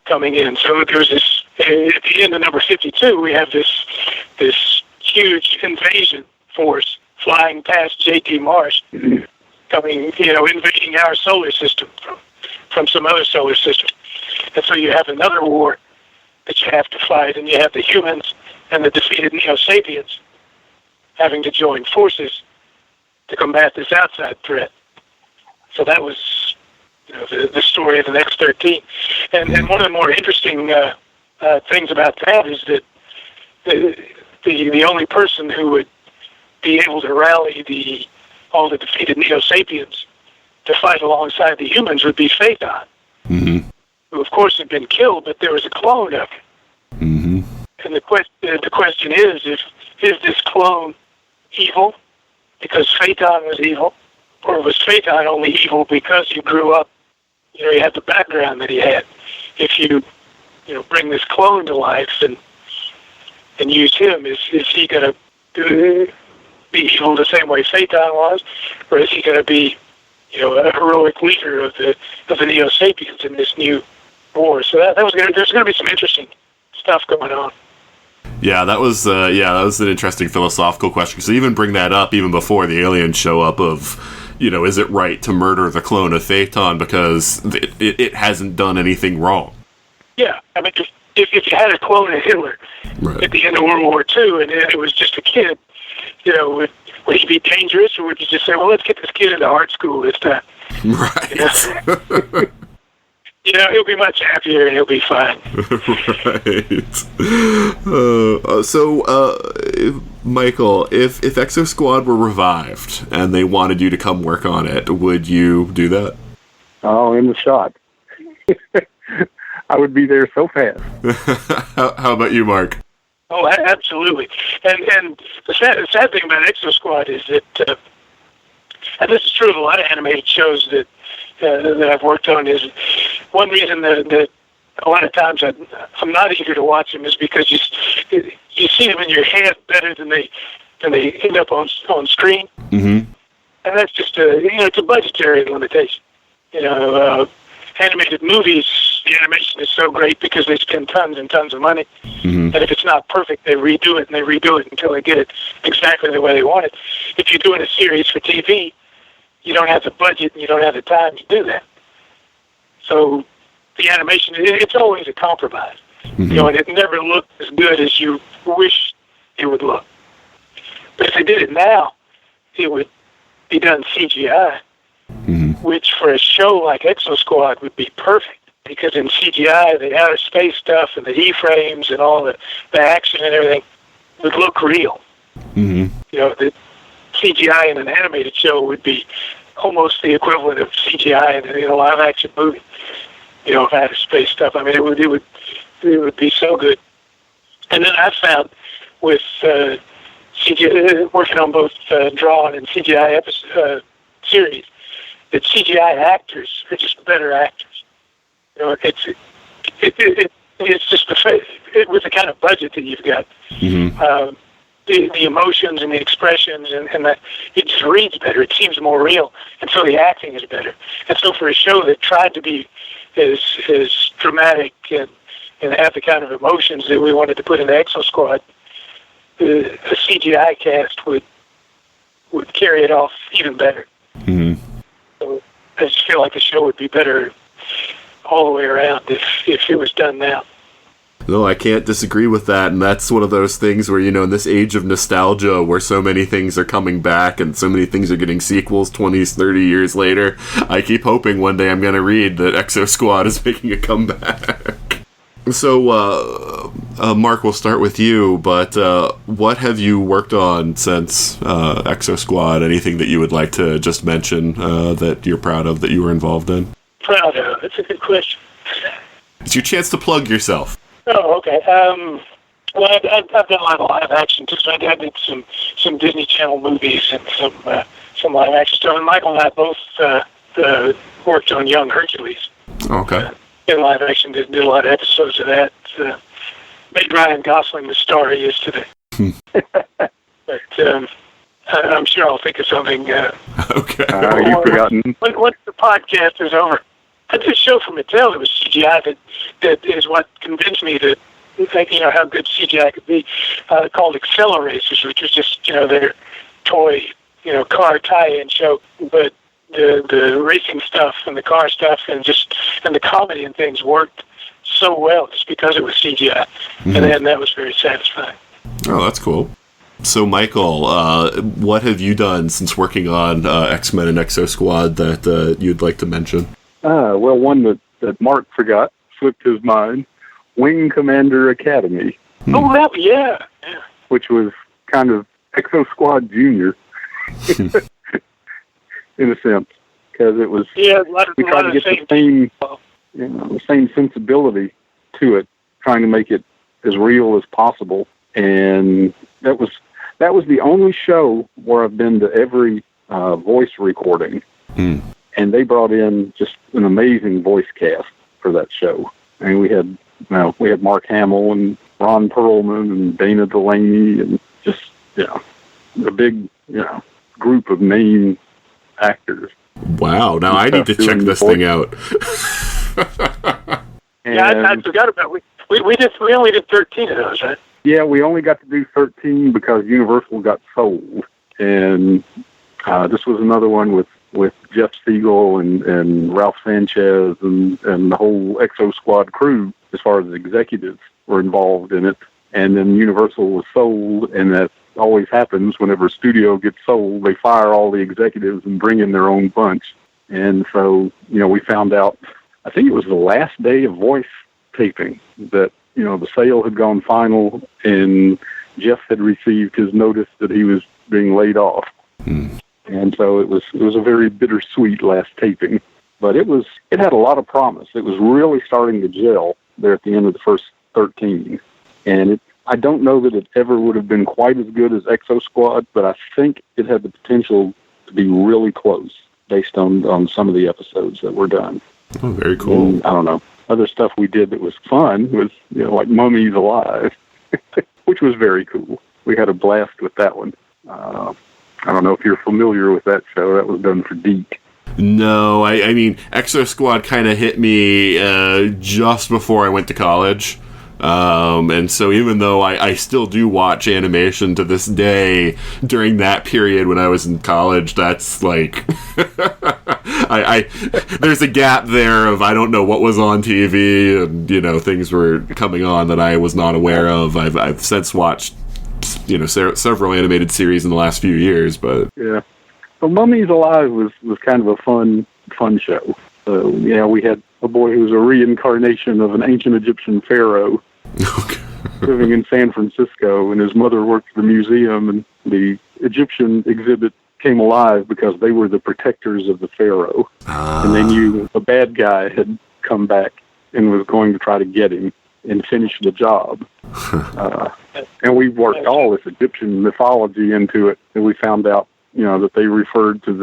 coming in. So there was this. At the end of number 52, we have this huge invasion force flying past J.T. Marsh, coming, invading our solar system from some other solar system. And so you have another war that you have to fight, and you have the humans and the defeated Neo-Sapiens having to join forces to combat this outside threat. So that was the story of the next 13. And one of the more interesting things about that is that the only person who would be able to rally all the defeated Neo-Sapiens to fight alongside the humans would be Phaeton, who of course had been killed, but there was a clone of him. And the question is this clone evil because Phaeton was evil, or was Phaeton only evil because he grew up, he had the background that he had? If you bring this clone to life and use him, is he going to be evil the same way Phaeton was, or is he going to be, a heroic leader of the Neo-Sapiens in this new war? So there's going to be some interesting stuff going on. Yeah, that was an interesting philosophical question, because they even bring that up even before the aliens show up of, is it right to murder the clone of Phaeton because it hasn't done anything wrong? Yeah, I mean, if you had a clone of Hitler at the end of World War II and it was just a kid, would he be dangerous, or would you just say, well, let's get this kid into art school this time? Right. He'll be much happier and he'll be fine. Right. Michael, if Exosquad were revived and they wanted you to come work on it, would you do that? Oh, in the shot. I would be there so fast. How about you, Mark? Oh, absolutely. And the sad thing about Exosquad is that, and this is true of a lot of animated shows that I've worked on, is one reason that a lot of times I'm not eager to watch them is because you see them in your head better than they end up on screen. And that's just it's a budgetary limitation. Animated movies, the animation is so great because they spend tons and tons of money. And if it's not perfect, they redo it, and they redo it until they get it exactly the way they want it. If you're doing a series for TV, you don't have the budget and you don't have the time to do that. So the animation, it's always a compromise. And it never looked as good as you wish it would look. But if they did it now, it would be done CGI, which for a show like Exosquad would be perfect. Because in CGI, the outer space stuff and the E-frames and all the action and everything would look real. The CGI in an animated show would be almost the equivalent of CGI in a live-action movie. Of outer space stuff. I mean, it would be so good. And then I found with CGI, working on both drawn and CGI series, that CGI actors are just better actors. It's just with the kind of budget that you've got. The emotions and the expressions and that, it just reads better. It seems more real, and so the acting is better. And so for a show that tried to be as dramatic and have the kind of emotions that we wanted to put into Exosquad, a CGI cast would carry it off even better. So I just feel like the show would be better all the way around if it was done now. No, I can't disagree with that, and that's one of those things where, in this age of nostalgia where so many things are coming back and so many things are getting sequels 20, 30 years later, I keep hoping one day I'm going to read that Exosquad is making a comeback. So, Mark, we'll start with you, but what have you worked on since Exosquad? Anything that you would like to just mention that you're proud of that you were involved in? Proud of? That's a good question. It's your chance to plug yourself. Oh, okay. Well, I've done a lot of live action too. So I did some Disney Channel movies and some live action stuff. And Michael and I both worked on Young Hercules. Okay. In live action, did a lot of episodes of that. Made Ryan Gosling the star he is today. But I'm sure I'll think of something. Okay. You've forgotten. Once the podcast is over. I did a show for Mattel that was CGI that is what convinced me to think, how good CGI could be, called Acceleracers, which was just, their toy, car tie-in show. But the racing stuff and the car stuff and the comedy and things worked so well just because it was CGI. Mm-hmm. And that was very satisfying. Oh, that's cool. So, Michael, what have you done since working on X-Men and Exosquad that you'd like to mention? Well, one that Mark forgot, slipped his mind, Wing Commander Academy. Oh, that, yeah. Which was kind of Exosquad Junior, in a sense, because it was. Yeah, we tried to get the same sensibility to it, trying to make it as real as possible, and that was the only show where I've been to every voice recording. Mm. And they brought in just an amazing voice cast for that show. I mean, we had Mark Hamill and Ron Perlman and Dana Delaney and just, a big, group of main actors. Wow. Now I need to check this thing out. I forgot about it. We only did 13 of those, right? Yeah, we only got to do 13 because Universal got sold. And this was another one with Jeff Siegel and Ralph Sanchez and the whole Exosquad crew, as far as executives, were involved in it. And then Universal was sold, and that always happens whenever a studio gets sold. They fire all the executives and bring in their own bunch. And so, we found out, I think it was the last day of voice taping, that, the sale had gone final, and Jeff had received his notice that he was being laid off. Hmm. And so it was a very bittersweet last taping, but it had a lot of promise. It was really starting to gel there at the end of the first 13. And I don't know that it ever would have been quite as good as Exosquad, but I think it had the potential to be really close based on some of the episodes that were done. Oh, very cool. And, I don't know. Other stuff we did that was fun was, like Mummies Alive, which was very cool. We had a blast with that one. I don't know if you're familiar with that show. That was done for Deke. No, I mean, Exosquad kind of hit me just before I went to college. And so even though I still do watch animation to this day, during that period when I was in college, that's like... there's a gap there of I don't know what was on TV, and, things were coming on that I was not aware of. I've since watched several animated series in the last few years, but yeah. So Mummies Alive was kind of a fun show. We had a boy who was a reincarnation of an ancient Egyptian pharaoh living in San Francisco, and his mother worked for the museum, and the Egyptian exhibit came alive because they were the protectors of the pharaoh. And they knew a bad guy had come back and was going to try to get him and finish the job. And we worked all this Egyptian mythology into it, and we found out, that they referred to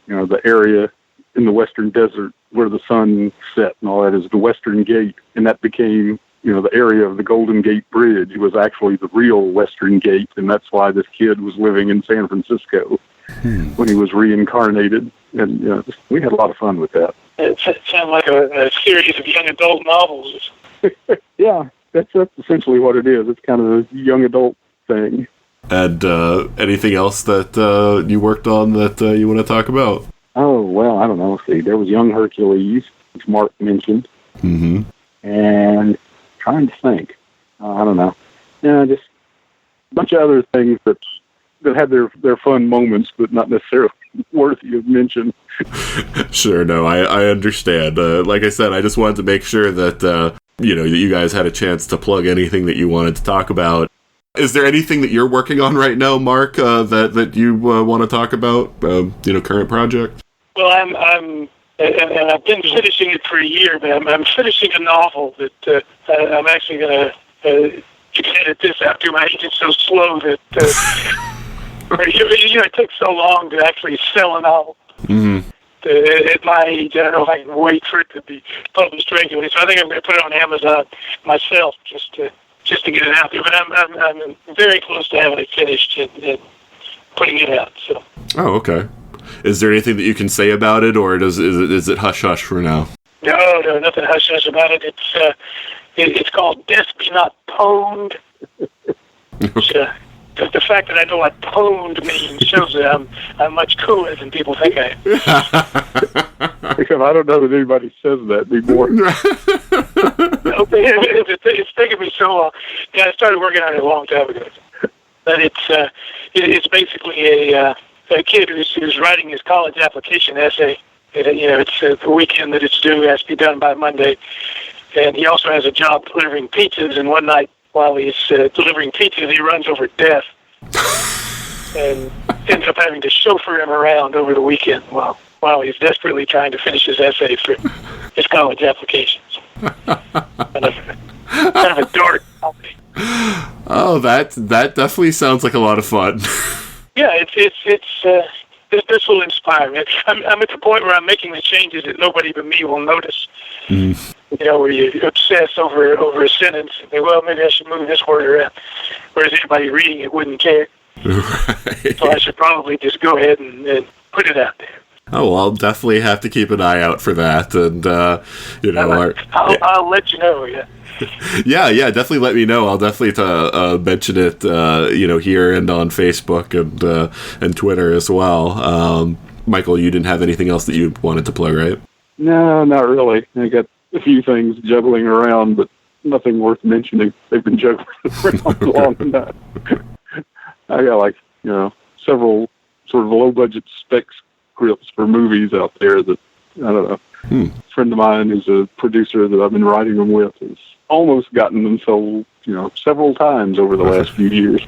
the area in the Western Desert where the sun set and all that as the Western Gate, and that became, the area of the Golden Gate Bridge was actually the real Western Gate, and that's why this kid was living in San Francisco when he was reincarnated, and we had a lot of fun with that. It sounds like a series of young adult novels. Yeah, that's essentially what it is. It's kind of a young adult thing. And anything else that you worked on that you want to talk about? Oh, well, I don't know. See, there was Young Hercules, which Mark mentioned. Mm-hmm. And trying to think. I don't know. Yeah, just a bunch of other things that had their fun moments, but not necessarily worthy of mention. Sure, no, I understand. Like I said, I just wanted to make sure that you guys had a chance to plug anything that you wanted to talk about. Is there anything that you're working on right now, Mark, that you want to talk about? Current project? Well, I'm and I've been finishing it for a year, but I'm finishing a novel that I'm actually going to edit this out to. My agent's so slow that it takes so long to actually sell a novel. Mm-hmm. At my age, I don't know if I can wait for it to be published regularly. So I think I'm going to put it on Amazon myself just to get it out there. But I'm very close to having it finished and putting it out. So. Oh, okay. Is there anything that you can say about it, or is it hush hush for now? No, nothing hush hush about it. It's called Death Be Not Pwned. The fact that I know what pwned means shows that I'm much cooler than people think I am. Because I don't know that anybody says that anymore. It's taken me so long. Yeah, I started working on it a long time ago. But it's basically a kid who's writing his college application essay. It's the weekend that it's due. It has to be done by Monday. And he also has a job delivering pizzas. And one night, while he's delivering pizzas, he runs over death and ends up having to chauffeur him around over the weekend while he's desperately trying to finish his essay for his college applications. kind of a dark topic. Oh, that definitely sounds like a lot of fun. Yeah, this will inspire me. I'm at the point where I'm making the changes that nobody but me will notice. Mm. Where you obsess over a sentence and think, well, maybe I should move this word around. Whereas anybody reading it wouldn't care. Right. So I should probably just go ahead and put it out there. Oh, well, I'll definitely have to keep an eye out for that. And, I'll let you know, yeah. Yeah, definitely let me know. I'll definitely mention it, here and on Facebook and Twitter as well. Michael, you didn't have anything else that you wanted to plug, right? No, not really. I got a few things juggling around, but nothing worth mentioning. They've been juggling around long enough. I got several sort of low-budget spec scripts for movies out there that, I don't know. A friend of mine who's a producer that I've been writing them with has almost gotten them sold, several times over the last few years.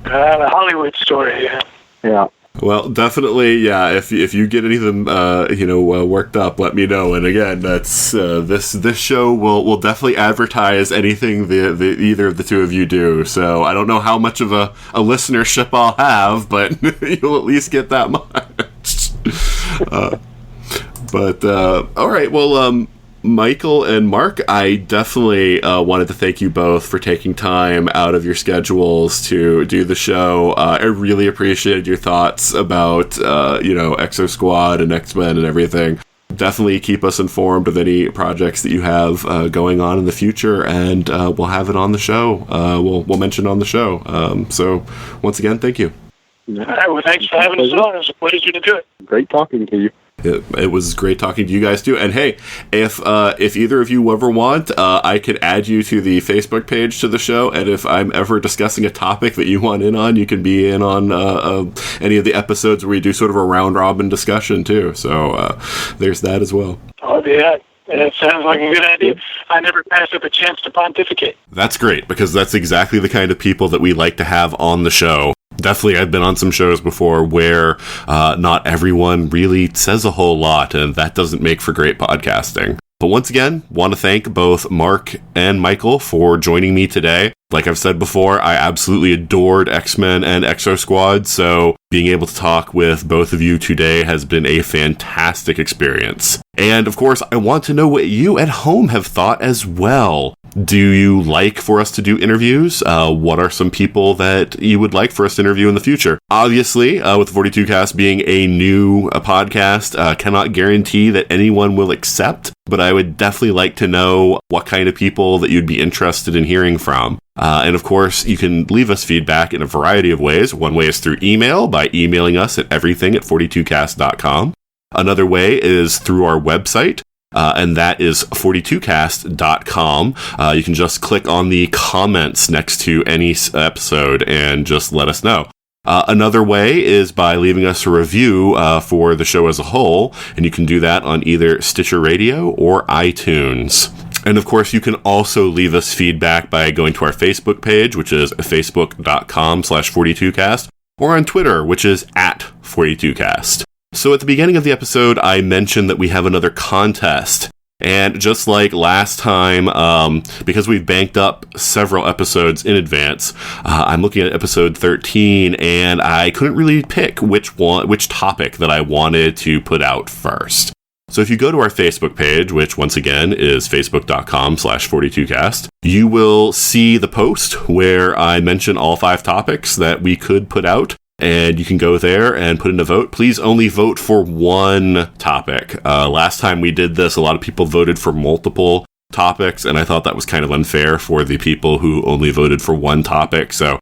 A Hollywood story, yeah. Yeah. Well, definitely, yeah. If you get any of them, worked up, let me know. And again, that's this show will definitely advertise anything the either of the two of you do. So I don't know how much of a listenership I'll have, but you'll at least get that much. But all right, well, Michael and Mark, I definitely wanted to thank you both for taking time out of your schedules to do the show. I really appreciated your thoughts about, Exosquad and X-Men and everything. Definitely keep us informed of any projects that you have going on in the future, and we'll have it on the show. We'll mention it on the show. So once again, thank you. All right, well, thanks for having us on. It was a pleasure to do it. Great talking to you. It was great talking to you guys too. And hey, if either of you ever want, I could add you to the Facebook page to the show. And if I'm ever discussing a topic that you want in on, you can be in on any of the episodes where we do sort of a round robin discussion too. So there's that as well. Oh yeah. That sounds like a good idea. I never pass up a chance to pontificate. That's great, because that's exactly the kind of people that we like to have on the show. Definitely, I've been on some shows before where not everyone really says a whole lot, and that doesn't make for great podcasting. But once again, want to thank both Mark and Michael for joining me today. Like I've said before, I absolutely adored X-Men and Exosquad, so being able to talk with both of you today has been a fantastic experience. And of course, I want to know what you at home have thought as well. Do you like for us to do interviews? What are some people that you would like for us to interview in the future? Obviously, with 42cast being a new podcast, cannot guarantee that anyone will accept, but I would definitely like to know what kind of people that you'd be interested in hearing from. And of course, you can leave us feedback in a variety of ways. One way is through email, by emailing us at everything@42cast.com. Another way is through our website, and that is 42cast.com. You can just click on the comments next to any episode and just let us know. Another way is by leaving us a review for the show as a whole, and you can do that on either Stitcher Radio or iTunes. And of course, you can also leave us feedback by going to our Facebook page, which is facebook.com/42cast, or on Twitter, which is @42cast. So at the beginning of the episode, I mentioned that we have another contest. And just like last time, because we've banked up several episodes in advance, I'm looking at episode 13, and I couldn't really pick which topic that I wanted to put out first. So if you go to our Facebook page, which once again is facebook.com/42cast, you will see the post where I mention all 5 topics that we could put out. And you can go there and put in a vote. Please only vote for one topic. Last time we did this, a lot of people voted for multiple topics, and I thought that was kind of unfair for the people who only voted for one topic. So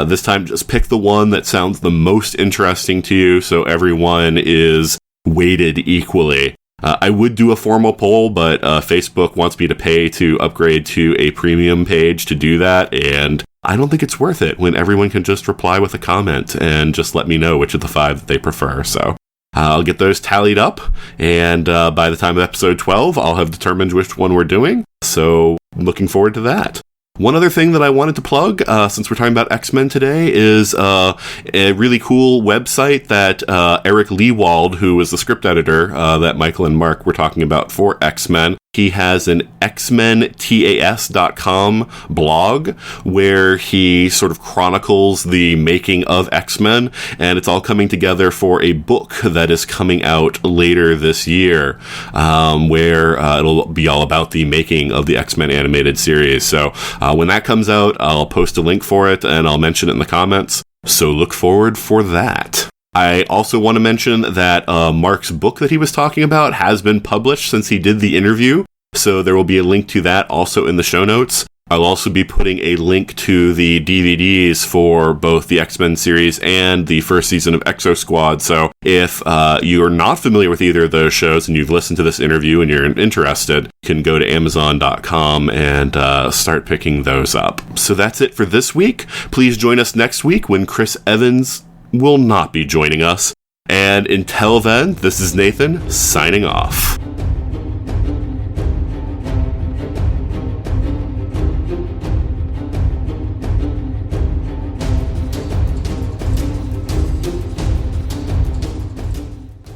this time, just pick the one that sounds the most interesting to you, so everyone is weighted equally. I would do a formal poll, but Facebook wants me to pay to upgrade to a premium page to do that, and I don't think it's worth it when everyone can just reply with a comment and just let me know which of the 5 that they prefer. So I'll get those tallied up, and by the time of episode 12, I'll have determined which one we're doing. So I'm looking forward to that. One other thing that I wanted to plug, since we're talking about X-Men today, is a really cool website that Eric Lewald, who is the script editor that Michael and Mark were talking about for X-Men, he has an xmentas.com blog where he sort of chronicles the making of X-Men, and it's all coming together for a book that is coming out later this year, where it'll be all about the making of the X-Men animated series. So when that comes out, I'll post a link for it, and I'll mention it in the comments. So look forward for that. I also want to mention that Mark's book that he was talking about has been published since he did the interview, so there will be a link to that also in the show notes. I'll also be putting a link to the DVDs for both the X-Men series and the first season of Exosquad, so if you're not familiar with either of those shows and you've listened to this interview and you're interested, you can go to Amazon.com and start picking those up. So that's it for this week. Please join us next week when Chris Evans will not be joining us. And until then, this is Nathan signing off.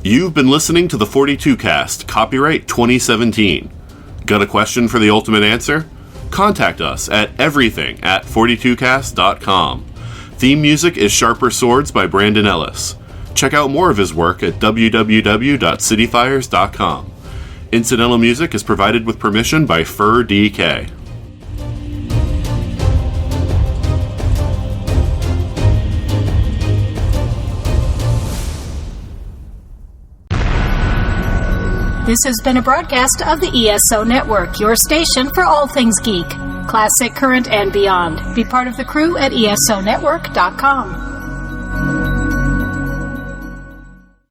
You've been listening to the 42 Cast, copyright 2017. Got a question for the ultimate answer? Contact us at everything@42cast.com. Theme music is Sharper Swords by Brandon Ellis. Check out more of his work at www.cityfires.com. Incidental music is provided with permission by Fur DK. This has been a broadcast of the ESO Network, your station for all things geek, classic, current, and beyond. Be part of the crew at ESONetwork.com.